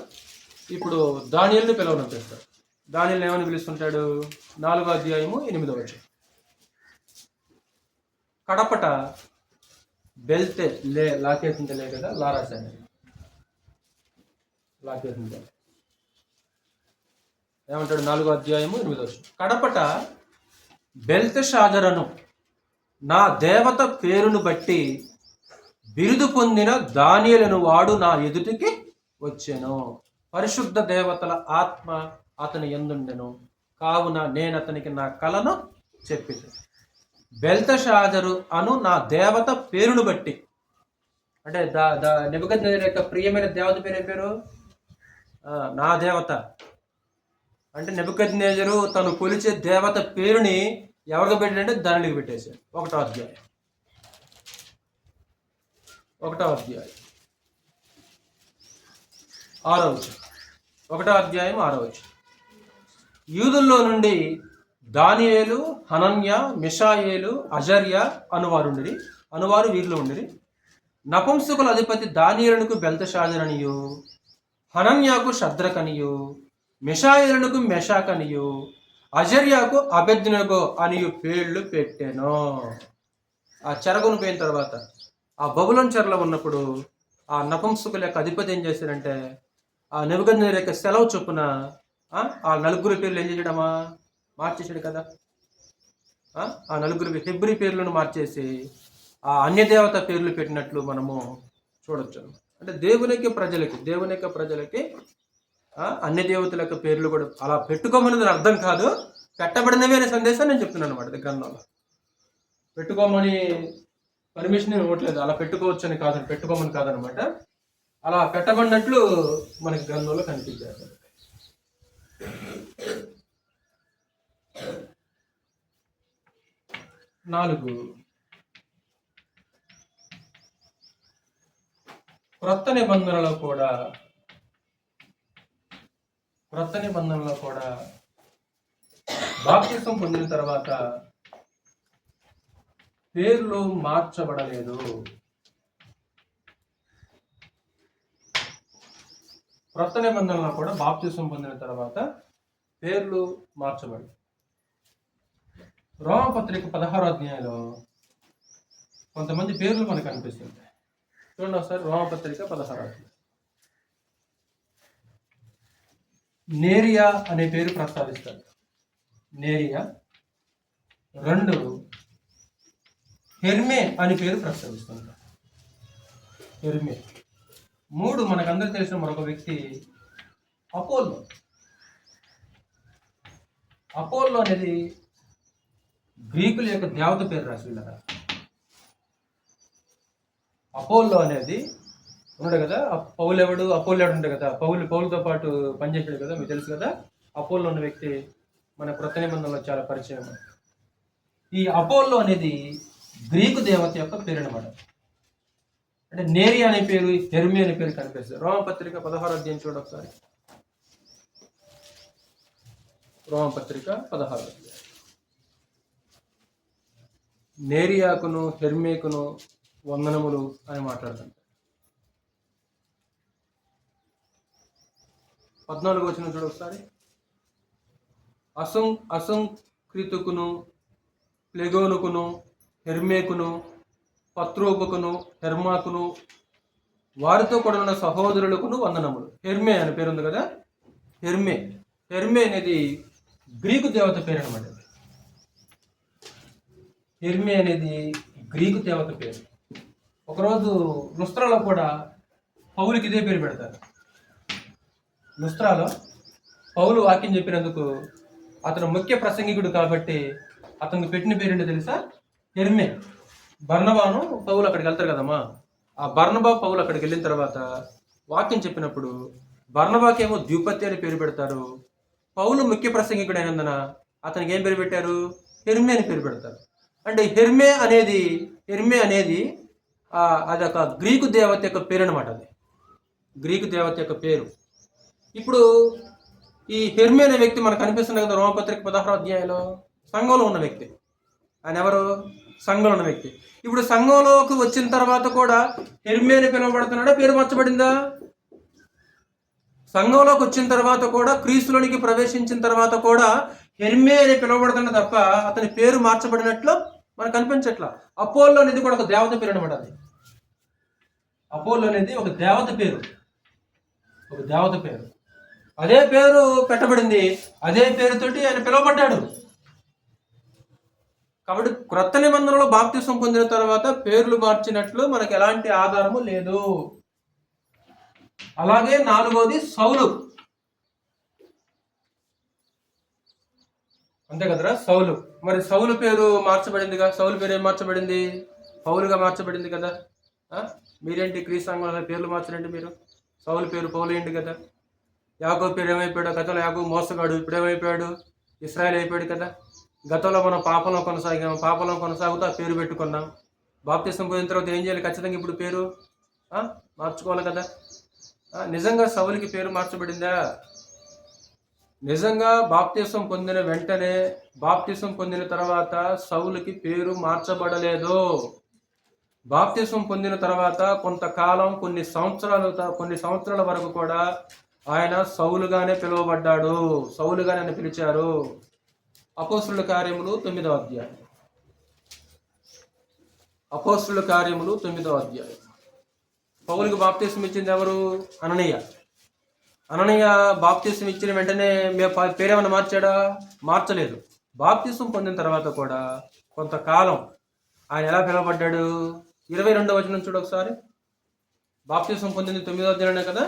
ఇప్పుడు దానియేలుని పిలవనంపిస్తాడు. దానియేలుని ఏమని పిలుస్తుంటాడు? 4వ అధ్యాయము 8వ వచనం. కడపట బెల్తే లాకేసిందలే కదా, లారాశాను లాకేసిందే. ఏమంటాడు? 4వ అధ్యాయము 8వ వచనం. కడపట బెల్తషాజరును నా దేవత పేరును బట్టి బిరుదు పొందిన దానియేలును వాడు నా ఎదుటికి వచ్చెను. పరిశుద్ధ దేవతల ఆత్మ అతని యందుండెను, కావున నేను అతనికి నా కలను చెప్పిది. బెల్తషాజరు అను నా దేవత పేరును బట్టి, అంటే నెబుకద్నెజరు యొక్క ప్రియమైన దేవత పేరు ఏం పేరు? నా దేవత. అంటే నెబుకద్నెజరు తను కొలిచే దేవత పేరుని ఎవరికి పెట్టాడంటే ధనుడికి పెట్టేశాడు. 1వ అధ్యాయం 6వ వచనం. 1వ అధ్యాయం 6వ వచనం. యూదుల్లో నుండి దానియేలు, హనన్య, మిషాయేలు, అజర్య అనువారు వీరిలో ఉండిరి. నపుంసకుల అధిపతి దానియేలునకు బెల్తషాజరనియు, హనన్యాకు శద్రకనియు, మిషాయేలునకు మెషాకనియు, అజర్యాకు అబెద్నెగో అనియు పేర్లు పెట్టాను. ఆ చెరగొని పోయిన తర్వాత ఆ బబులోను చెరలో ఉన్నప్పుడు ఆ నపుంసకుల యొక్క అధిపతి ఏం చేశారంటే ఆ నెబుకద్నెజరు యొక్క సెలవు చొప్పున ఆ నలుగురు పేర్లు ఏం చేయడమా మార్చేసాడు కదా. ఆ నలుగురు హెబ్రీ పేర్లను మార్చేసి ఆ అన్యదేవత పేర్లు పెట్టినట్లు మనము చూడొచ్చు. అంటే దేవుని యొక్క ప్రజలకి అన్య దేవతల యొక్క పేర్లు కూడా అలా పెట్టుకోమనేది అర్థం కాదు, పెట్టబడినవి అనే సందేశం నేను చెప్తున్నాను అనమాట. గ్రంథంలో పెట్టుకోమని పర్మిషన్ ఇవ్వట్లేదు, అలా పెట్టుకోవచ్చు అని కాదు, పెట్టుకోమని కాదనమాట. అలా పెట్టబడినట్లు మనకి గ్రంథంలో కనిపించారు. 4 క్రొత్త నిబంధనలో కూడా బాప్తిసం పొందిన తర్వాత పేర్లు మార్చబడలేదు. క్రొత్త నిబంధనలో కూడా బాప్తిసం పొందిన తర్వాత పేర్లు మార్చబడలేదు. రోమపత్రిక 16వ అధ్యాయంలో కొంతమంది పేర్లు మనకు కనిపిస్తుంది. చూడండి ఒకసారి, రోమపత్రిక 16వ అధ్యాయం. నేరియా అనే పేరు ప్రస్తావిస్తాడు. నేరియా. 2 హెర్మే అనే పేరు ప్రస్తావిస్తుంది. హెర్మే. 3 మనకందరూ తెలిసిన మరొక వ్యక్తి అపోల్లో. అపోల్లో అనేది గ్రీకుల యొక్క దేవత పేరు రాసిల్లారా. అపోల్లో అనేది ఉన్నాడు కదా, అపోల్లో ఉంటాడు కదా, పౌలుతో పాటు పనిచేసాడు కదా, మీకు తెలుసు కదా. అపోల్లో ఉన్న వ్యక్తి మన క్రొత్త నిబంధనలో చాలా పరిచయం. ఈ అపోల్లో అనేది గ్రీకు దేవత యొక్క పేరు అనమాట. అంటే నేరియా అనే పేరు, హెర్మే అనే పేరు కనిపిస్తుంది. రోమపత్రిక 16వ అధ్యాయం చూడ ఒకసారి. రోమపత్రిక 16వ అధ్యాయం. నేరియాకును హెర్మేకును వందనములు అని మాట్లాడుతుంటారు. 14వ వచనం చూడ ఒకసారి. అసంకృతుకును, ప్లెగోనుకును, హెర్మేకును, పత్రోపుకును, హెర్మాకును, వారితో కూడా ఉన్న సహోదరులకును వందనములు. హెర్మే అనే పేరు ఉంది కదా. హెర్మే అనేది గ్రీకు దేవత పేరు అనమాట. హెర్మే అనేది గ్రీకు దేవత పేరు. ఒకరోజు లుస్త్రాలో కూడా పౌలుకి ఇదే పేరు పెడతారు. లుస్త్రాలో పౌలు వాక్యం చెప్పినందుకు అతను ముఖ్య ప్రసంగికుడు కాబట్టి అతనికి పెట్టిన పేరేంటో తెలుసా? హెర్మే. బర్నబాను పౌలు అక్కడికి వెళ్తారు కదమ్మా. ఆ బర్నబా పౌలు అక్కడికి వెళ్ళిన తర్వాత వాక్యం చెప్పినప్పుడు బర్నబాకేమో ద్విపత్తి అని పేరు పెడతారు. పౌలు ముఖ్య ప్రసంగికుడు అయినందున అతనికి ఏం పేరు పెట్టారు? హెర్మే అని పేరు పెడతారు. అంటే హెర్మే అనేది అదొక గ్రీకు దేవత యొక్క పేరు అనమాట. అది గ్రీకు దేవత యొక్క పేరు. ఇప్పుడు ఈ హెర్మే అనే వ్యక్తి మనకు కనిపిస్తుంది కదా రోమపత్రిక 16వ అధ్యాయంలో. సంఘంలో ఉన్న వ్యక్తి. ఆయన ఎవరు? సంఘంలో ఉన్న వ్యక్తి. ఇప్పుడు సంఘంలోకి వచ్చిన తర్వాత కూడా హెర్మే అని పిలువబడుతున్నాడా? పేరు మార్చబడిందా? సంఘంలోకి వచ్చిన తర్వాత కూడా, క్రీస్తులోనికి ప్రవేశించిన తర్వాత కూడా హెర్మే అని పిలువబడుతున్నా తప్ప అతని పేరు మార్చబడినట్లు మనకు కనిపించట్లా. అపోల్లో అనేది కూడా ఒక దేవత పేరు అనమాట. అది అపోల్లో అనేది ఒక దేవత పేరు. అదే పేరు పెట్టబడింది, అదే పేరుతోటి ఆయన పిలువబడ్డాడు. కాబట్టి క్రొత్త నిబంధనలో బాప్తిసం పొందిన తర్వాత పేర్లు మార్చినట్లు మనకు ఎలాంటి ఆధారము లేదు. అలాగే 4వది సౌలు. అంతే కదరా, సౌలు. మరి సౌలు పేరు మార్చబడిందిగా. సౌలు పేరు ఏం మార్చబడింది? పౌలుగా మార్చబడింది కదా. మీరేంటి క్రీస్తు సంఘంలో పేర్లు మార్చరండి మీరు? సౌలు పేరు పౌలు ఏంటి కదా. యాకోబు పేరు ఏమైపోయాడు? గతంలో యాకోబు మోసగాడు, ఇప్పుడు ఏమైపోయాడు? ఇశ్రాయేల్ అయిపోయాడు కదా. గతంలో మనం పాపంలో కొనసాగుతూ ఆ పేరు పెట్టుకున్నాం. బాప్తిసం పోయిన తర్వాత ఏం చేయాలి? ఖచ్చితంగా ఇప్పుడు పేరు మార్చుకోవాలి కదా. నిజంగా సౌలుకి పేరు మార్చబడిందా? నిజంగా బాప్తిసం పొందిన వెంటనే, బాప్తిసం పొందిన తర్వాత సౌలుకి పేరు మార్చబడలేదు. బాప్తిసం పొందిన తర్వాత కొంతకాలం, కొన్ని సంవత్సరాల వరకు కూడా ఆయన సౌలుగానే పిలువబడ్డాడు. సౌలుగానే ఆయన పిలిచారు. అపోస్తుల కార్యములు 9వ అధ్యాయం. అపోస్తుల కార్యములు 9వ అధ్యాయం. పౌలుకి బాప్తిసం ఇచ్చింది ఎవరు? అననీయ బాప్తిసం ఇచ్చిన వెంటనే పేరేమన్నా మార్చాడా? మార్చలేదు. బాప్తిసం పొందిన తర్వాత కూడా కొంతకాలం ఆయన ఎలా పిలువబడ్డాడు? 22వ వచనం చూడు ఒకసారి. బాప్తిసం పొందింది 9వ అధ్యాయమే కదా.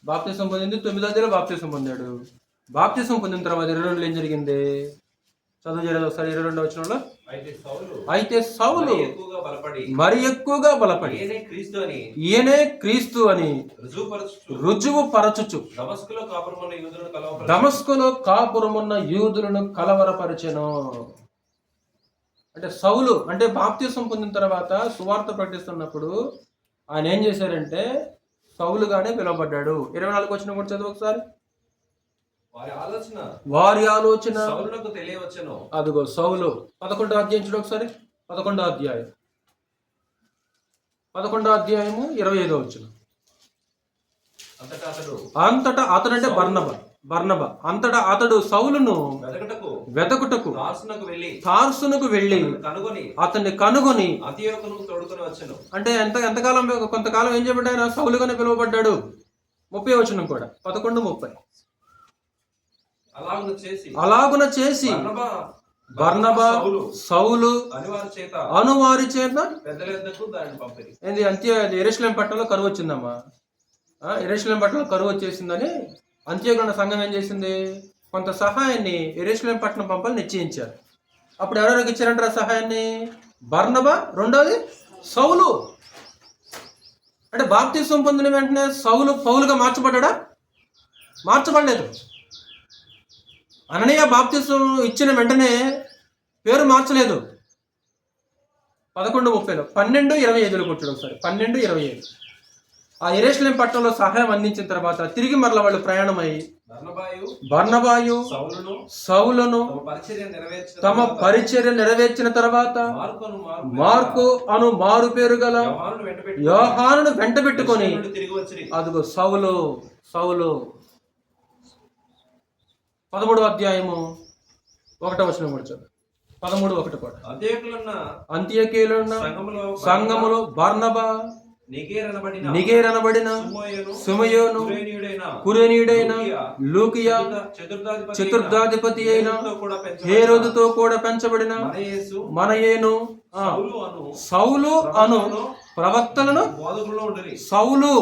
బాప్తిసం పొందింది 9వ అధ్యాయంలో బాప్తిసం పొందాడు. బాప్తిసం పొందిన తర్వాత 22లో ఏం జరిగింది? చదువు చేయలేదు ఒకసారి. 22వ వచనంలో, అయితే సౌలు మరి ఎక్కువగా బలపడి ఈయనే క్రీస్తు అని రుజువు పరచుచు దమస్కులో కాపురమున్న యూదులను కలవరపరిచెను. అంటే సౌలు అంటే బాప్తిసం పొందిన తర్వాత సువార్త ప్రకటిస్తున్నప్పుడు ఆయన ఏం చేశారంటే సౌలుగానే పిలువబడ్డాడు. 24 వచనం కూడా చదువు ఒకసారి. వారి ఆలోచన అదిగో సౌలు. 11వ అధ్యాయం చూడు ఒకసారి. 11వ అధ్యాయం 25వ వచనం. అంతటా అతడు అంటే బర్నబా అంతటా అతడు సౌలును వెతకుటకు తార్సునకు వెళ్ళి అతన్ని కనుగొని అంటే ఎంతకాలం కొంతకాలం ఏం చేయబడ్డా? ఆయన సౌలుగానే పిలువబడ్డాడు. 30వ వచనం కూడా 11:30. అలాగున చేసి బర్నబా సౌలు అనువారి చేత ఏంది యెరూషలేము పట్టణంలో కరువు వచ్చిందమ్మా. యెరూషలేము పట్టణంలో కరువు వచ్చేసిందని అంత్యోగణ సంఘం ఏం చేసింది? కొంత సహాయాన్ని యెరూషలేము పట్టణం పంపాలని నిశ్చయించారు. అప్పుడు ఎవరెవరికి ఇచ్చారంటారు ఆ సహాయాన్ని? బర్నబా, రెండోది సౌలు. అంటే బాప్తిసం పొందిన వెంటనే సౌలు పౌలుగా మార్చబడ్డా? మార్చబడలేదు. అననీయ బాప్తిసం ఇచ్చిన వెంటనే పేరు మార్చలేదు. 11:30లో 12:25 కూర్చోడు ఒకసారి. 12:25 ఆ యెరూషలేము పట్టణంలో సహాయం అందించిన తర్వాత తిరిగి మరల వాళ్ళు ప్రయాణమై బర్నబాయు సౌలును తమ పరిచర్య నెరవేర్చిన తర్వాత మార్కు అను మారు పేరు గల యోహానును వెంట పెట్టుకొని అదిగో సౌలు 13వ అధ్యాయము 1వ వచనం కూడా చదువు. 13:1 కూడా. అంత్యోక్యలో సంఘములో బర్నబా, నిగేర్ అనబడిన సుమయోను, కురేనీయుడైన లూకియా, చతుర్థాధిపతి అయిన హేరోదుతో కూడా పెంచబడిన మనయేను, సౌలు అను ప్రవక్తలను. సౌలు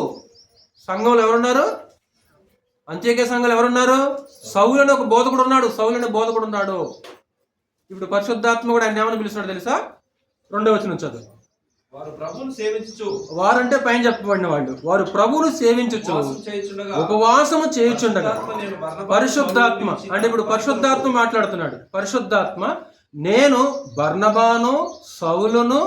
సంఘంలో ఎవరున్నారు? అంత్యోక్య సంఘంలో ఎవరున్నారు? సౌలు అని ఒక బోధకుడు ఉన్నాడు. ఇప్పుడు పరిశుద్ధాత్మ కూడా ఆయన ఏమని పిలుస్తున్నాడు తెలుసా? 2వ వచనం చదువు. వారంటే పైన చెప్పబడిన వాళ్ళు. వారు ప్రభువును సేవించుచు ఉపవాసము చేయుచుండగా పరిశుద్ధాత్మ అంటే ఇప్పుడు పరిశుద్ధాత్మ మాట్లాడుతున్నాడు. పరిశుద్ధాత్మ నేను బర్నబాను సౌలును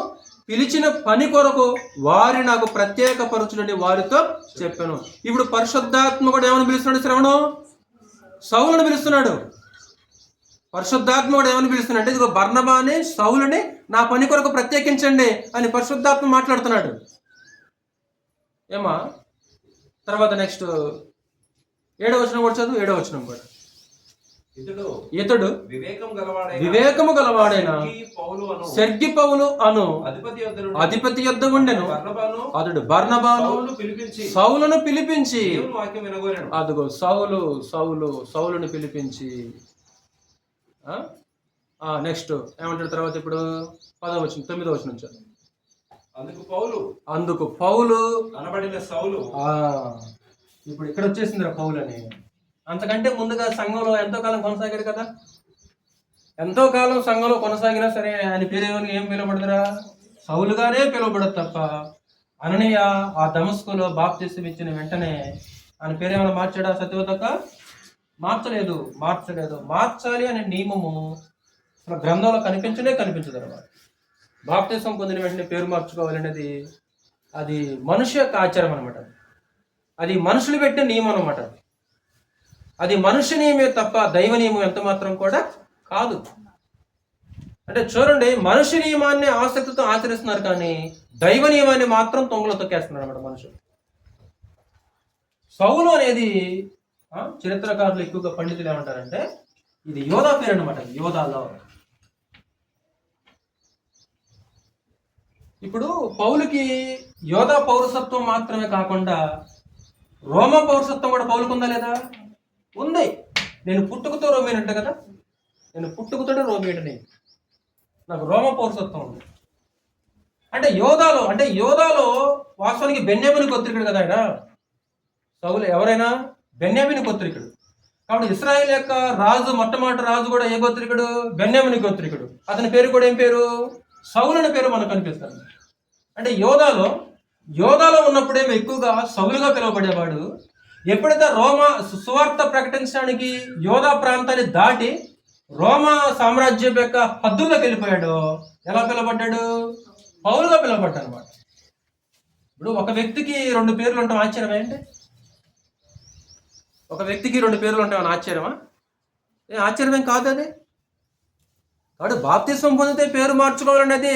పిలిచిన పని కొరకు వారి నాకు ప్రత్యేక పరుచులని వారితో చెప్పాను. ఇప్పుడు పరిశుద్ధాత్మ కూడా ఏమని పిలుస్తున్నాడు? శ్రవణం సౌలుని పిలుస్తున్నాడు. పరిశుద్ధాత్మ కూడా ఏమని పిలుస్తున్నాడు అంటే ఇదిగో బర్నబాని సౌలుని నా పని కొరకు ప్రత్యేకించండి అని పరిశుద్ధాత్మ మాట్లాడుతున్నాడు. ఏమా తర్వాత నెక్స్ట్ 7వ వచనం కూడా చదువు. 7వ వచనం కూడా. ఇతడు వివేకము గలవాడైన సెర్గి పౌలు అను అధిపతి యొద్ద ఉండెను. అతడు బర్నబాను సౌలును పిలిపించి అదిగో సౌలును పిలిపించి నెక్స్ట్ ఏమంటాడు తర్వాత? ఇప్పుడు 10వ వచనం 9వ వచనం చదువు. అందుకు పౌలు అనబడిన సౌలు. ఇప్పుడు ఇక్కడ వచ్చేసిందిరా పౌలు అని. అంతకంటే ముందుగా సంఘంలో ఎంతో కాలం కొనసాగాడు కదా. ఎంతో కాలం సంఘంలో కొనసాగినా సరే ఆయన పేరు ఏం పిలువబడదురా? సౌలుగానే పిలువబడదు తప్ప అననీయ ఆ దమస్కులో బాప్తిసం ఇచ్చిన వెంటనే ఆయన పేరు ఏమైనా మార్చాడా? సత్యవతక మార్చలేదు. మార్చాలి అనే నియమము అసలు గ్రంథంలో కనిపించదు అనమాట. బాప్తిసం పొందిన వెంటనే పేరు మార్చుకోవాలనేది అది మనిషి యొక్క ఆచారం అనమాట. అది మనుషులు పెట్టిన నియమం అనమాట. అది మనుష్య నియమే తప్ప దైవ నియమం ఎంత మాత్రం కూడా కాదు. అంటే చూడండి, మనుష్య నియమాన్ని ఆసక్తితో ఆచరిస్తున్నారు, కానీ దైవ నియమాన్ని మాత్రం తొంగలో తొక్కేస్తున్నారు అనమాట మనుషులు. సౌలు అనేది చరిత్రకారులు ఎక్కువగా పండితులు ఏమంటారంటే ఇది యోధా పేరు అనమాట. యోధాలో ఇప్పుడు పౌలుకి యోధా పౌరసత్వం మాత్రమే కాకుండా రోమా పౌరసత్వం కూడా పౌలుకు ఉందా లేదా? ఉంది. నేను పుట్టుకతో రోమేన్ అంట కదా, నేను పుట్టుకతోనే రోమేయుడిని, నాకు రోమ పౌరసత్వం ఉంది. అంటే యోధాలో వాస్తవానికి బెన్యామిను గోత్రికుడు కదా ఆయన. సౌలు ఎవరైనా బెన్యామిను గోత్రికుడు. కాబట్టి ఇశ్రాయేల్ యొక్క రాజు, మొట్టమొదటి రాజు కూడా ఏ గోత్రికుడు? బెన్యామిను గోత్రికుడు. అతని పేరు కూడా ఏం పేరు? సౌలు అనే పేరు మనకు కనిపిస్తుంది. అంటే యోధాలో ఉన్నప్పుడేమో ఎక్కువగా సౌలుగా పిలువబడేవాడు. ఎప్పుడైతే రోమా సువార్త ప్రకటించడానికి యోధా ప్రాంతాన్ని దాటి రోమా సామ్రాజ్యం యొక్క హద్దుల్లోకి వెళ్ళిపోయాడు, ఎలా పిలువబడ్డాడు? పౌలుగా పిలువబడ్డాడు అనమాట. ఇప్పుడు ఒక వ్యక్తికి 2 పేర్లు ఉంటాం ఆశ్చర్యం ఏంటి? ఒక వ్యక్తికి 2 పేర్లు ఉంటామని ఆశ్చర్యమా? ఆశ్చర్యమేం కాదు అది. కాబట్టి బాప్తిస్మం పొందితే పేరు మార్చుకోవాలనేది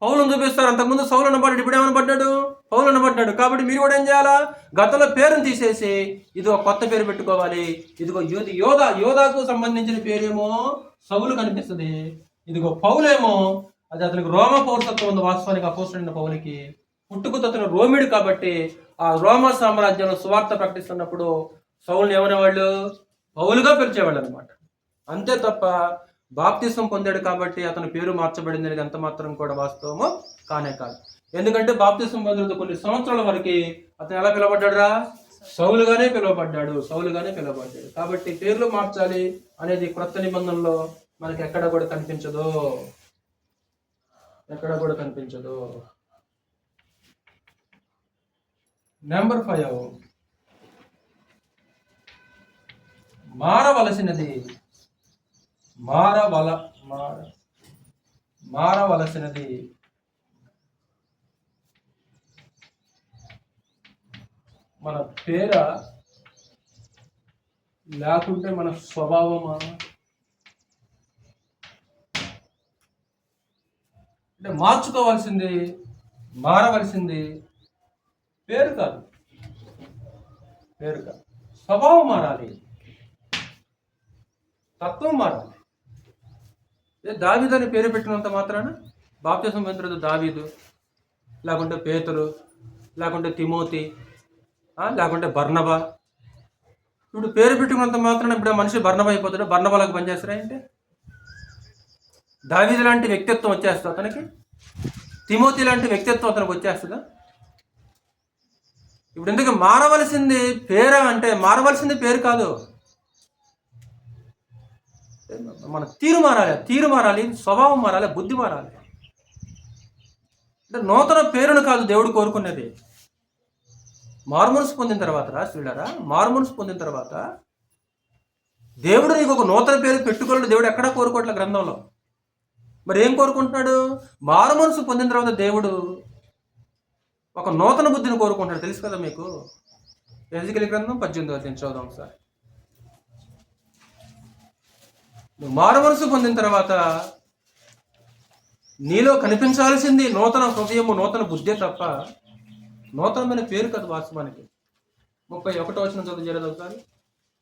పౌలును చూపిస్తారు. అంతకుముందు సౌలు అనబడ్డాడు, ఇప్పుడు ఏమనబడ్డాడు? పౌలు అనబడ్డాడు. కాబట్టి మీరు కూడా ఏం చేయాలా? గతంలో పేరును తీసేసి ఇదిగో కొత్త పేరు పెట్టుకోవాలి. ఇదిగో యోధాకు సంబంధించిన పేరేమో సౌలు కనిపిస్తుంది. ఇదిగో పౌలేమో అది అతనికి రోమ పౌరసత్వం ఉంది. వాస్తవానికి అపోస్తలుడైన పౌలుకి పుట్టుకతో అతను రోమిడు కాబట్టి ఆ రోమ సామ్రాజ్యంలో సువార్త ప్రకటిస్తున్నప్పుడు సౌలుని ఏమనేవాళ్ళు? పౌలుగా పిలిచేవాళ్ళు అనమాట. అంతే తప్ప బాప్తిసం పొందాడు కాబట్టి అతని పేరు మార్చబడింది అనేది ఎంత మాత్రం కూడా వాస్తవమో కానే కాదు. ఎందుకంటే బాప్తిసం పొందిన కొన్ని సంవత్సరాల వరకు అతను ఎలా పిలువబడ్డాడురా? సౌలుగానే పిలువబడ్డాడు. కాబట్టి పేర్లు మార్చాలి అనేది క్రొత్త నిబంధనలో మనకి ఎక్కడ కూడా కనిపించదు. నెంబర్ 5, మారవలసినది మన పేరా లేకుంటే మన స్వభావమా? అంటే మారవలసింది పేరు కాదు, స్వభావం మారాలి, తత్వం మారాలి. దావీదు అని పేరు పెట్టినంత మాత్రాన బాప్తిసం పొందిన దావీదు, లేకుంటే పేతురు, లేకుంటే తిమోతి, లేకుంటే బర్నబా. ఇప్పుడు పేరు పెట్టుకున్నంత మాత్రాన ఇప్పుడు మనిషి బర్నబా అయిపోతాడు. బర్నబాలకు పనిచేస్తారా ఏంటి? దావీదు లాంటి వ్యక్తిత్వం వచ్చేస్తుంది అతనికి, తిమోతి లాంటి వ్యక్తిత్వం అతనికి వచ్చేస్తుందా? ఇప్పుడు ఎందుకు మారవలసింది పేరా అంటే మారవలసింది పేరు కాదు, మన తీరు మారాలి, స్వభావం మారాలి, బుద్ధి మారాలి. అంటే నూతన పేరును కాదు దేవుడు కోరుకునేది. మారుమనసు పొందిన తర్వాత దేవుడు నీకు ఒక నూతన పేరు పెట్టుకోవాలని దేవుడు ఎక్కడా కోరుకోవట్లే గ్రంథంలో. మరి ఏం కోరుకుంటున్నాడు? మారుమనసు పొందిన తర్వాత దేవుడు ఒక నూతన బుద్ధిని కోరుకుంటాడు. తెలుసు కదా మీకు. ఎహెజ్కేలు గ్రంథం 18వ అధ్యాయం చదువుదాం ఒకసారి. మారుమనసు పొందిన తర్వాత నీలో కనిపించాల్సింది నూతన హృదయము, నూతన బుద్ధి తప్ప నూతనమైన పేరు కదా వాస్తవానికి. 31వ వచనం చదువు ఒకసారి.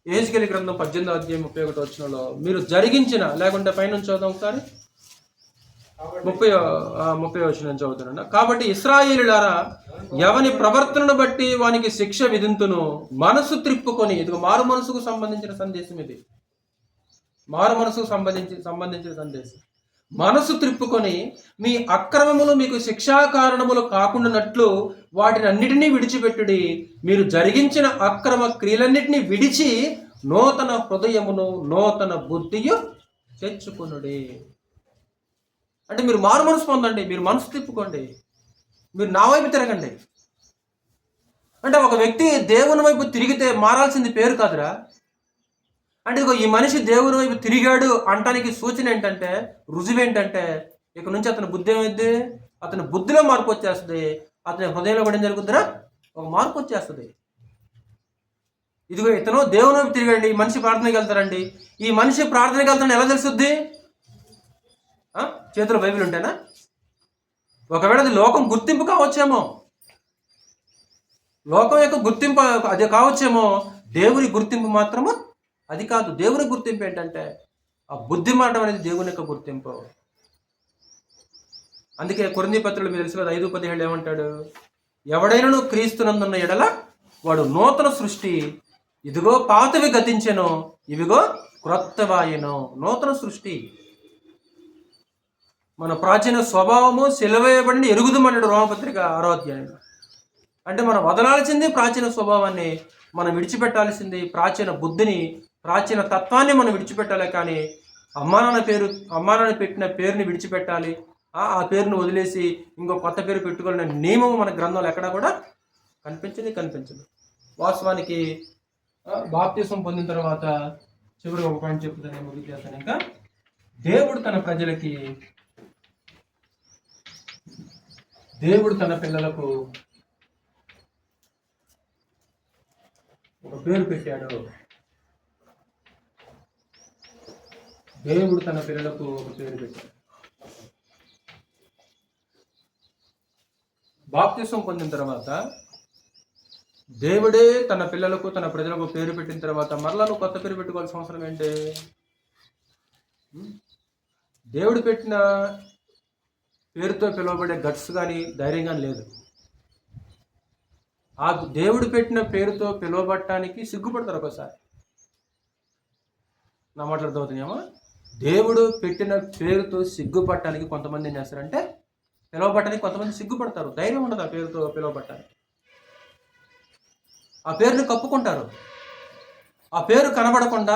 ఎహెజ్కేలు గ్రంథం 18వ అధ్యాయం 31వ వచనంలో మీరు జరిగించిన, లేకుంటే పైన చదువుదాం ఒకసారి. 30వ వచనం చదువుతున్నాను. కాబట్టి ఇశ్రాయేలులారా, ఎవని ప్రవర్తనను బట్టి వానికి శిక్ష విధింతును, మనసు త్రిప్పుకొని. ఇది మారు మనసుకు సంబంధించిన సందేశం. ఇది మారు మనసుకు సంబంధించిన సందేశం. మనసు త్రిప్పుకొని మీ అక్రమములు మీకు శిక్షా కారణములు కాకుండానట్లు వాటిని అన్నిటినీ విడిచిపెట్టుడి. మీరు జరిగించిన అక్రమ క్రియలన్నిటినీ విడిచి నూతన హృదయమును, నూతన బుద్ధియు తెచ్చుకొనుడి. అంటే మీరు మారు మనసు పొందండి, మీరు మనసు తిప్పుకోండి, మీరు నా వైపు తిరగండి. అంటే ఒక వ్యక్తి దేవుని వైపు తిరిగితే మారాల్సింది పేరు కాదురా. అంటే ఇదిగో ఈ మనిషి దేవుని వైపు తిరిగాడు అంటానికి సూచన ఏంటంటే, రుజువు ఏంటంటే, ఇక నుంచి అతని బుద్ధి ఏమైంది, అతని బుద్ధిలో మార్పు వచ్చేస్తుంది, అతని హృదయంలో కూడా ఏం జరుగుతుందిరా, ఒక మార్పు వచ్చేస్తుంది. ఇదిగో ఇతను దేవుని వైపు తిరిగాడండి, ఈ మనిషి ప్రార్థనకి వెళ్తారండి. ఈ మనిషి ప్రార్థనకి వెళ్తాడని ఎలా తెలుస్తుంది? చేతిలో బైబిల్ ఉంటేనా? ఒకవేళ అది లోకం గుర్తింపు కావచ్చేమో, లోకం యొక్క గుర్తింపు అది కావచ్చేమో, దేవుని గుర్తింపు మాత్రము అది కాదు. దేవుని గుర్తింపు ఏంటంటే ఆ బుద్ధి మాట అనేది దేవుని యొక్క గుర్తింపు. అందుకే కొరింథీ పత్రికలో మీరు తెలుసు కదా, 5:17 ఏమంటాడు? ఎవడైనను క్రీస్తునందున్న ఎడల వాడు నూతన సృష్టి, ఇదిగో పాతవి గతించెను, ఇవిగో క్రొత్తవాయెను. నూతన సృష్టి. మన ప్రాచీన స్వభావము సిలువేయబడిన ఎరుగుదమన్నాడు రోమపత్రిక 6వ అధ్యాయంలో. అంటే మనం వదలాల్సింది ప్రాచీన స్వభావాన్ని, మనం విడిచిపెట్టాల్సింది ప్రాచీన బుద్ధిని, ప్రాచీన తత్వాన్ని మనం విడిచిపెట్టాలి. కానీ అమ్మా నాన్న పెట్టిన పేరుని విడిచిపెట్టాలి, ఆ పేరును వదిలేసి ఇంకో కొత్త పేరు పెట్టుకోవాలనే నియమం మన గ్రంథంలో ఎక్కడా కూడా కనిపించదు. వాస్తవానికి బాప్తిసం పొందిన తర్వాత చివరికి ఒక పాయింట్ చెప్తాను, ముగిస్తాను. ఇంకా దేవుడు తన పిల్లలకు ఒక పేరు పెట్టాడు. దేవుడు తన పిల్లలకు ఒక పేరు పెట్టాడు. బాప్తిసం పొందిన తర్వాత దేవుడే తన పిల్లలకు తన ప్రజలకు పేరు పెట్టిన తర్వాత మరలా నువ్వు కొత్త పేరు పెట్టుకోవాల్సిన అవసరం ఏంటి? దేవుడు పెట్టిన పేరుతో పిలువబడే గట్స్ కానీ ధైర్యం కానీ లేదు. ఆ దేవుడు పెట్టిన పేరుతో పిలువబడటానికి సిగ్గుపడతారు ఒకసారి. నా మాట్లాడుతున్నామా? దేవుడు పెట్టిన పేరుతో సిగ్గుపడటానికి కొంతమంది ఏం చేస్తారంటే, పిలువబడటానికి కొంతమంది సిగ్గుపడతారు. ధైర్యం ఉండదు ఆ పేరుతో పిలువబడటానికి. ఆ పేరుని కప్పుకుంటారు. ఆ పేరు కనబడకుండా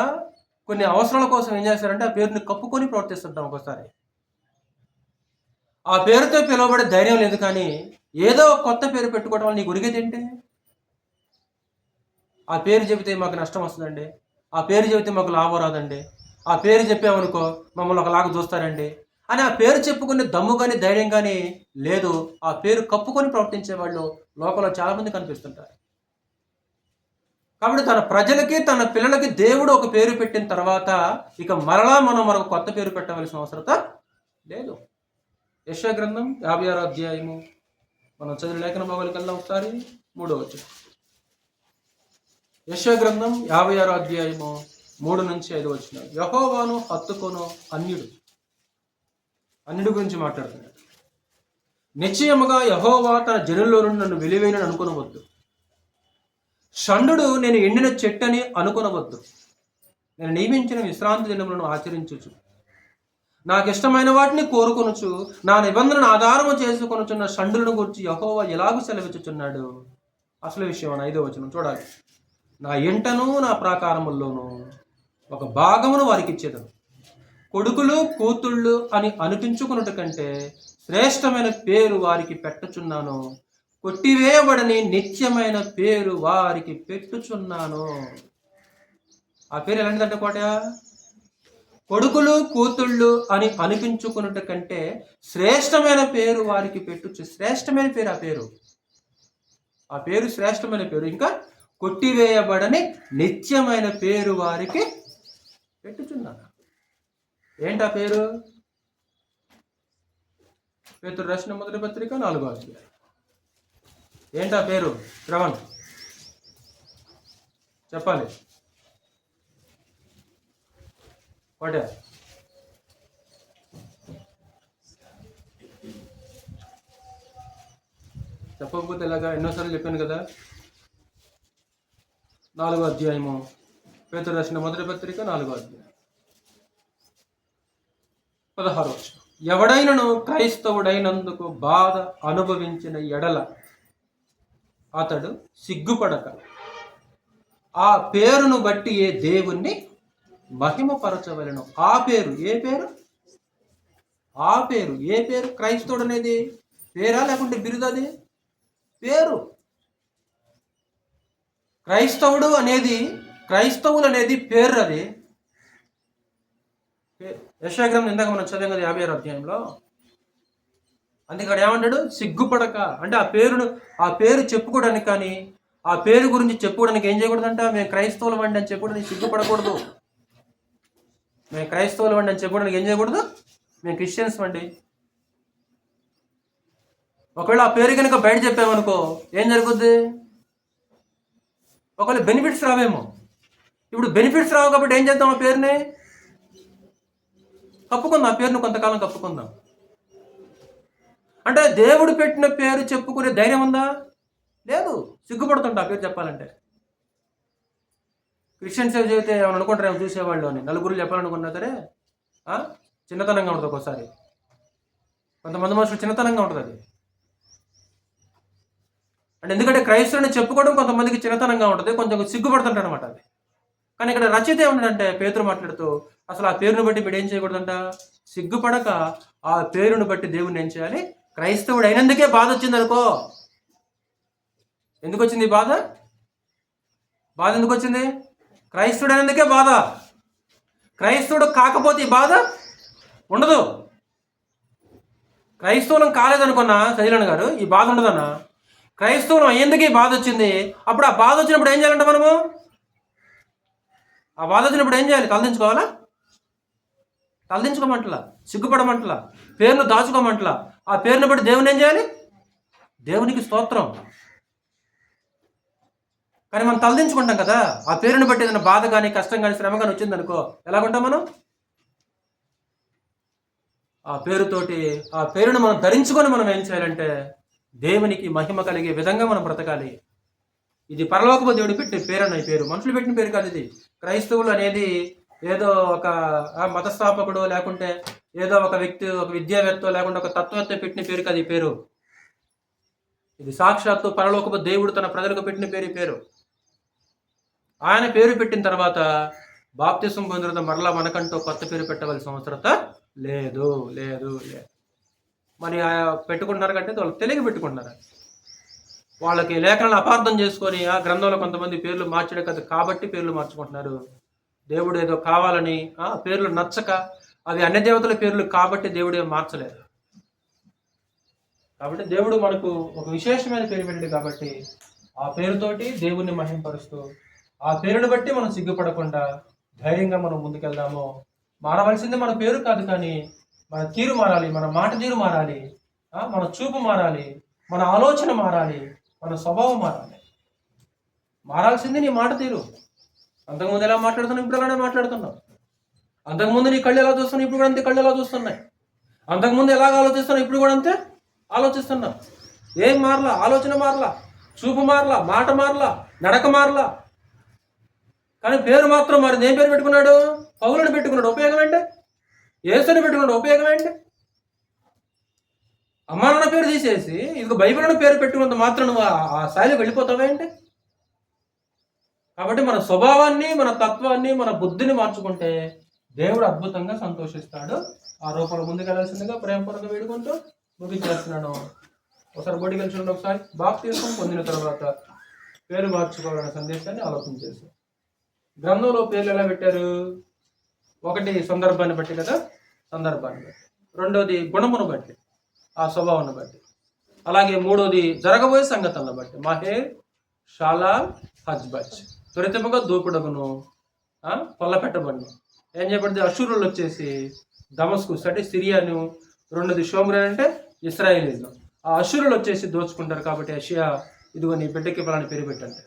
కొన్ని అవసరాల కోసం ఏం చేస్తారంటే ఆ పేరుని కప్పుకొని ప్రవర్తిస్తుంటాం ఒకసారి. ఆ పేరుతో పిలువబడే ధైర్యం లేదు, కానీ ఏదో కొత్త పేరు పెట్టుకోవడం వల్ల నీకు ఉరిగేది ఏంటి? ఆ పేరు చెబితే మాకు నష్టం వస్తుందండి, ఆ పేరు చెబితే మాకు లాభం రాదండి, ఆ పేరు చెప్పామనుకో మమ్మల్ని ఒకలాగా చూస్తారండి అని ఆ పేరు చెప్పుకునే దమ్ము కానీ ధైర్యం కానీ లేదు. ఆ పేరు కప్పుకొని ప్రవర్తించే వాళ్ళు లోకంలో చాలామంది కనిపిస్తుంటారు. కాబట్టి తన ప్రజలకి తన పిల్లలకి దేవుడు ఒక పేరు పెట్టిన తర్వాత ఇక మరలా మనం మరొక కొత్త పేరు పెట్టవలసిన అవసరత లేదు. యెషయా గ్రంథం 56వ అధ్యాయము మనం చదివిన లేఖన భాగాలకు వెళ్దాం ఒకసారి. 3వ వచనం. యెషయా గ్రంథం 56వ అధ్యాయము 3 నుంచి 5 వచనాలు. యెహోవాను హత్తుకొను అన్యుడు గురించి మాట్లాడుతున్నాడు. నిశ్చయముగా యెహోవా తన జనుల్లో నుండి నన్ను వెలివేయనని అనుకొనవద్దు. షండు నేను ఎండిన చెట్టని అనుకొనవద్దు. నేను నియమించిన విశ్రాంతి దినములను ఆచరించుచు, నాకు ఇష్టమైన వాటిని కోరుకొనుచు, నా నిబంధనను ఆధారము చేసుకొనుచున్న షండులను గురించి యెహోవా ఎలాగూ సెలవిచ్చుచున్నాడు. అసలు విషయం 5వ వచనం చూడాలి. నా ఇంటను నా ప్రాకారముల్లోనూ ఒక భాగమును వారికి ఇచ్చేదను. కొడుకులు కూతుళ్ళు అని అనిపించుకున్నట్టు కంటే శ్రేష్టమైన పేరు వారికి పెట్టుచున్నాను. కొట్టివేయబడని నిత్యమైన పేరు వారికి పెట్టుచున్నాను. ఆ పేరు ఎలాంటిదంటే కోట, కొడుకులు కూతుళ్ళు అని అనిపించుకున్నట్టు కంటే శ్రేష్టమైన పేరు వారికి పెట్టుచు. శ్రేష్టమైన పేరు ఆ పేరు శ్రేష్టమైన పేరు. ఇంకా కొట్టివేయబడని నిత్యమైన పేరు వారికి పెట్టుచున్నాను. ఏంటా పేరు? పేతురు రాసిన మొదటి పత్రిక 4వ అధ్యాయం. ఏంటా పేరు? శ్రవణ్ చెప్పాలి. కోట చెప్పకపోతే ఎలాగా? ఎన్నోసార్లు చెప్పాను కదా. 4వ అధ్యాయము పేతురు రాసిన మొదటి పత్రిక 4వ అధ్యాయం 16వ వచనం. ఎవడైనను క్రైస్తవుడైనందుకు బాధ అనుభవించిన ఎడల అతడు సిగ్గుపడక ఆ పేరును బట్టి ఏ దేవుణ్ణి మహిమపరచవలెను. ఆ పేరు ఏ పేరు? ఆ పేరు ఏ పేరు? క్రైస్తవుడు అనేది పేరా లేకుంటే బిరుదది? పేరు. క్రైస్తవులు అనేది పేరు. అది యెషయా గ్రంథం ఇందాక మనం చదివాం కదా 56వ అధ్యాయంలో. అందుకే అక్కడ ఏమంటాడు, సిగ్గుపడక. అంటే ఆ పేరు చెప్పుకోవడానికి కానీ ఆ పేరు గురించి చెప్పుకోవడానికి ఏం చేయకూడదంట, మేము క్రైస్తవులు వండి అని చెప్పుకోవడానికి సిగ్గుపడకూడదు. మేము క్రైస్తవులు వండి అని చెప్పుకోవడానికి ఏం చేయకూడదు, మేము క్రిస్టియన్స్ వండి. ఒకవేళ ఆ పేరు కనుక బయట చెప్పామనుకో ఏం జరుగుద్ది, ఒకవేళ బెనిఫిట్స్ రావేమో. ఇప్పుడు బెనిఫిట్స్ రావు కాబట్టి ఏం చేద్దాం, ఆ పేరుని కప్పుకుందాం, ఆ పేరును కొంతకాలం కప్పుకుందాం. అంటే దేవుడు పెట్టిన పేరు చెప్పుకునే ధైర్యం ఉందా? లేదు, సిగ్గుపడుతుంటా ఆ పేరు చెప్పాలంటే. క్రిస్టియన్స్ చెబితే ఏమైనా అనుకుంటారేమో చూసేవాళ్ళు అని, నలుగురు చెప్పాలనుకున్నా సరే చిన్నతనంగా ఉంటుంది ఒక్కోసారి. కొంతమంది మనుషులు చిన్నతనంగా ఉంటుంది అది. అంటే ఎందుకంటే క్రైస్తవుని చెప్పుకోవడం కొంతమందికి చిన్నతనంగా ఉంటుంది, కొంచెం సిగ్గుపడుతుంటారు అనమాట అది. కానీ ఇక్కడ రచయిత ఏమంటాడంటే, పేతురు మాట్లాడుతూ అసలు ఆ పేరును బట్టి మీరు ఏం చేయకూడదంట, సిగ్గుపడక ఆ పేరును బట్టి దేవుడిని ఏం చేయాలి, క్రైస్తవుడు అయినందుకే బాధ వచ్చింది అనుకో. ఎందుకు వచ్చింది బాధ? బాధ ఎందుకు వచ్చింది? క్రైస్తవుడు అయినందుకే బాధ. క్రైస్తవుడు కాకపోతే ఈ బాధ ఉండదు. క్రైస్తవులం కాలేదనుకున్నా సజీలన్ గారు, ఈ బాధ ఉండదన్నా. క్రైస్తవులం అయ్యేందుకే బాధ వచ్చింది. అప్పుడు ఆ బాధ వచ్చినప్పుడు ఏం చేయాలంట మనము? ఆ బాధ వచ్చినప్పుడు ఏం చేయాలి? తలదించుకోవాలా? తలదించుకోమంటలా, సిగ్గుపడమంటలా, పేరును దాచుకోమంటలా. ఆ పేరును బట్టి దేవుని ఏం చేయాలి? దేవునికి స్తోత్రం. కానీ మనం తలదించుకుంటాం కదా. ఆ పేరును బట్టి ఏదైనా బాధ కానీ కష్టం కానీ శ్రమ కానీ వచ్చిందనుకో ఎలాగుంటాం మనం? ఆ పేరుతోటి ఆ పేరును మనం ధరించుకొని మనం ఏం చేయాలంటే దేవునికి మహిమ కలిగే విధంగా మనం బ్రతకాలి. ఇది పరలోకపు దేవుడు పెట్టిన పేరు అన్న, ఈ పేరు మనుషులు పెట్టిన పేరు కాదు ఇది. క్రైస్తవులు అనేది ఏదో ఒక మతస్థాపకుడు లేకుంటే ఏదో ఒక వ్యక్తి, ఒక విద్యావేత్త లేకుంటే ఒక తత్వవేత్త పెట్టిన పేరు కాదు ఈ పేరు. ఇది సాక్షాత్తు పరలోకపు దేవుడు తన ప్రజలకు పెట్టిన పేరు ఈ పేరు. ఆయన పేరు పెట్టిన తర్వాత బాప్తిసం పొందిన తర్వాత మరలా మనకంటూ కొత్త పేరు పెట్టవలసిన అవసరత లేదు లేదు లేదు. మరి పెట్టుకుంటున్నారు కంటే వాళ్ళు తెలియక పెట్టుకుంటున్నారు. వాళ్ళకి లేఖనాలను అపార్థం చేసుకొని ఆ గ్రంథంలో కొంతమంది పేర్లు మార్చడం కదా కాబట్టి పేర్లు మార్చుకుంటున్నారు. దేవుడు ఏదో కావాలని పేర్లు నచ్చక, అవి అన్య దేవతల పేర్లు కాబట్టి దేవుడు ఏం మార్చలేదు. కాబట్టి దేవుడు మనకు ఒక విశేషమైన పేరు పెట్టింది కాబట్టి ఆ పేరుతోటి దేవుణ్ణి మహింపరుస్తూ ఆ పేరును బట్టి మనం సిగ్గుపడకుండా ధైర్యంగా మనం ముందుకెళ్దాము. మారవలసింది మన పేరు కాదు, కానీ మన తీరు మారాలి, మన మాట తీరు మారాలి, మన చూపు మారాలి, మన ఆలోచన మారాలి, మన స్వభావం మారాలి. మారాల్సింది నీ మాట తీరు. అంతకుముందు ఎలా మాట్లాడుతున్నావు ఇప్పుడు అలానే మాట్లాడుతున్నావు. అంతకుముందు నీ కళ్ళు ఎలా చూస్తున్నావు ఇప్పుడు కూడా అంతే కళ్ళు ఎలా చూస్తున్నాయి. అంతకుముందు ఎలాగ ఆలోచిస్తున్నావు ఇప్పుడు కూడా అంతే ఆలోచిస్తున్నావు. ఏం మారలా? ఆలోచన మారలా, చూపు మారలా, మాట మారలా, నడక మారలా. కానీ పేరు మాత్రం మారింది. ఏం పేరు పెట్టుకున్నాడు? పౌలుని పెట్టుకున్నాడు. ఉపయోగం ఏంటి? యేసుని పెట్టుకున్నాడు. ఉపయోగం ఏంటి? అమ్మా నాన్న పేరు తీసేసి ఇదిగో బైబిల్ అన్న పేరు పెట్టుకున్నంత మాత్రం నువ్వు ఆ స్థాయిలో వెళ్ళిపోతావేంటి? కాబట్టి మన స్వభావాన్ని, మన తత్వాన్ని, మన బుద్ధిని మార్చుకుంటే దేవుడు అద్భుతంగా సంతోషిస్తాడు. ఆ రూపంలో ముందుకెళ్లాల్సిందిగా ప్రేమపూర్వక వేడుకుంటూ ముగించేస్తున్నాను. ఒకసారి బోటికి వెళ్ళి చూడండి. ఒకసారి బాప్తిసం పొందిన తర్వాత పేరు మార్చుకోవాలనే సందేశాన్ని ఆలోచన చేశాం. గ్రంథంలో పేర్లు ఎలా పెట్టారు? ఒకటి సందర్భాన్ని బట్టి కదా, సందర్భాన్ని బట్టి. రెండోది గుణమును బట్టి, ఆ స్వభావాన్ని బట్టి. అలాగే మూడోది జరగబోయే సంగతులను బట్టి. మహేర్ షాలాల్ హజ్బజ్, త్వరితముగా దూకుడగును, పొల్ల పెట్టబడును. ఏం చెప్పండి? అషూరులు వచ్చేసి దమస్కుస్ అంటే సిరియాను, రెండోది షోమ్రోన్ అంటే ఇశ్రాయేలీలు. ఆ అషూరులు వచ్చేసి దోచుకుంటారు కాబట్టి అషియా ఇదిగో నీ బిడ్డకి పలాని పేరు పెట్టండి.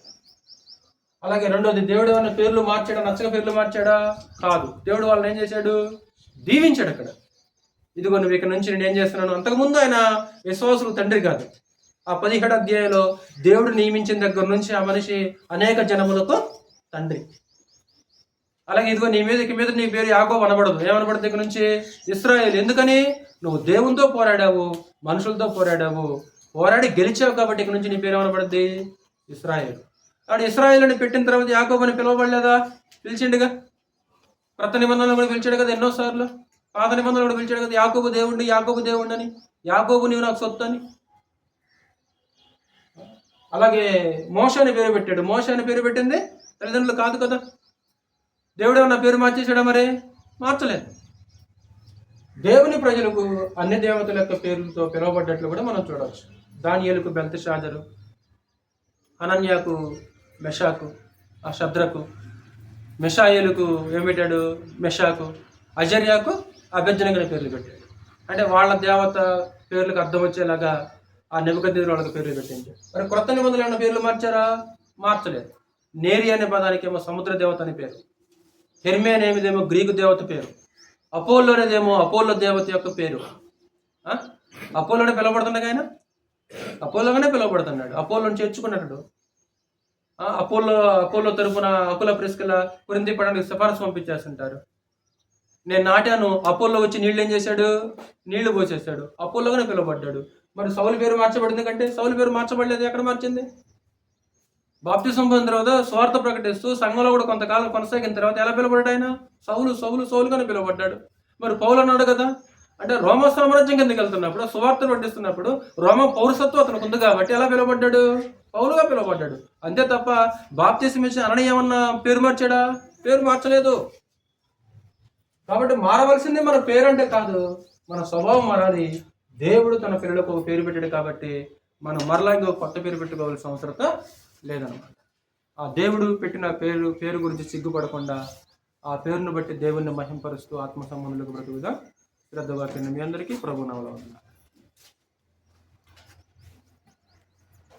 అలాగే రెండోది దేవుడు ఏమైనా పేర్లు మార్చాడా? నచ్చక పేర్లు మార్చాడా? కాదు. దేవుడు వాళ్ళని ఏం చేశాడు? దీవించాడు. అక్కడ ఇదిగో నువ్వు ఇక్కడ నుంచి నేను ఏం చేస్తున్నాను. అంతకుముందు ఆయన విశ్వాసులు తండ్రి కాదు. ఆ 17వ అధ్యాయంలో దేవుడు నియమించిన దగ్గర నుంచి ఆ మనిషి అనేక జనములకు తండ్రి. అలాగే ఇదిగో నీ మీద నీ పేరు యాకోబు అనబడదు. ఏమనబడదు దగ్గర నుంచి? ఇశ్రాయేలు. ఎందుకని? నువ్వు దేవునితో పోరాడావు, మనుషులతో పోరాడావు, పోరాడి గెలిచావు కాబట్టి ఇక్కడ నుంచి నీ పేరు ఏమనబడుద్ది? ఇశ్రాయేలు. ఆడు ఇశ్రాయేలు అని పెట్టిన తర్వాత యాకోబు అని పిలవబడలేదా? పిలిచిండుగా. క్రొత్త నిబంధనలు కూడా పిలిచాడు కదా ఎన్నోసార్లు. పాత నిబంధనలు కూడా పిలిచాడు కదా, యాకోబు దేవుండి, యాకోబు దేవుండి అని, యాకోబు నీవు నాకు సొత్తు అని. అలాగే మోషే అని పేరు పెట్టాడు. మోషే అని పేరు పెట్టింది తల్లిదండ్రులు కాదు కదా. దేవుడు ఏమన్నా పేరు మార్చేసాడా? మరి మార్చలేదు. దేవుని ప్రజలకు అన్ని దేవతల యొక్క పేర్లతో పిలువబడ్డట్లు కూడా మనం చూడవచ్చు. దానియేలుకు బెల్తెషాజరు, హనన్యాకు మెషాకు, ఆ శద్రకు, మిషాయేలుకు ఏం పెట్టాడు, మెషాకు, అజర్యాకు అబేద్నెగో పేర్లు పెట్టాడు. అంటే వాళ్ళ దేవత పేర్లకు అర్థం వచ్చేలాగా ఆ నెబుకద్నెజరు వాళ్ళకి పేర్లు పెట్టింది. మరి క్రొత్త నిబంధనలు ఏమైనా పేర్లు మార్చారా? మార్చలేదు. నేరి అనే పదానికేమో సముద్ర దేవత అని పేరు, హెర్మే అనేదేమో గ్రీకు దేవత పేరు, అపోల్లో అనేదేమో అపోల్లో దేవత యొక్క పేరు. అపోలోనే పిలువబడుతున్నాడు, ఆయన అపోలోగానే పిలువబడుతున్నాడు, అపోలోని చేర్చుకున్నాడు. అపోలో తరపున అకుల ప్రిస్కిల కొరింథీ పట్టణానికి సిఫారసు పంపించేస్తుంటారు. నేను నాటాను, అపోలో వచ్చి నీళ్ళు ఏం చేశాడు, నీళ్లు పోసేశాడు, అపోలోగానే పిలువబడ్డాడు. మరి సౌలు పేరు మార్చబడింది కంటే సౌలు పేరు మార్చబడలేదు. ఎక్కడ మార్చింది? బాప్తిసం పొందిన తర్వాత స్వార్థ ప్రకటిస్తూ సంఘంలో కూడా కొంతకాలం కొనసాగిన తర్వాత ఎలా పిలువబడ్డాడు ఆయన? సౌలుగానే పిలువబడ్డాడు. మరి పౌలు అన్నాడు కదా, అంటే రోమ సామ్రాజ్యం కిందకి వెళ్తున్నప్పుడు, సువార్తను పట్టిస్తున్నప్పుడు రోమ పౌరసత్వం అతనికి ఉంది కాబట్టి ఎలా పిలువబడ్డాడు? పౌలుగా పిలువబడ్డాడు. అంతే తప్ప బాప్తిసం ఇచ్చిన అననీయ ఏమన్నా పేరు మార్చాడా? పేరు మార్చలేదు. కాబట్టి మారవలసింది మన పేరు అంటే కాదు, మన స్వభావం మారాలి. దేవుడు తన పిల్లలకు ఒక పేరు పెట్టాడు కాబట్టి మనం మరలా ఇంకో కొత్త పేరు పెట్టుకోవాల్సిన అవసరం లేదనమాట. ఆ దేవుడు పెట్టిన పేరు గురించి సిగ్గుపడకుండా ఆ పేరును బట్టి దేవుణ్ణి మహింపరుస్తూ ఆత్మ సంబంధులకు బ్రతుకుగా శ్రద్ధగా మీ అందరికీ ప్రభునామములో వందనాలు.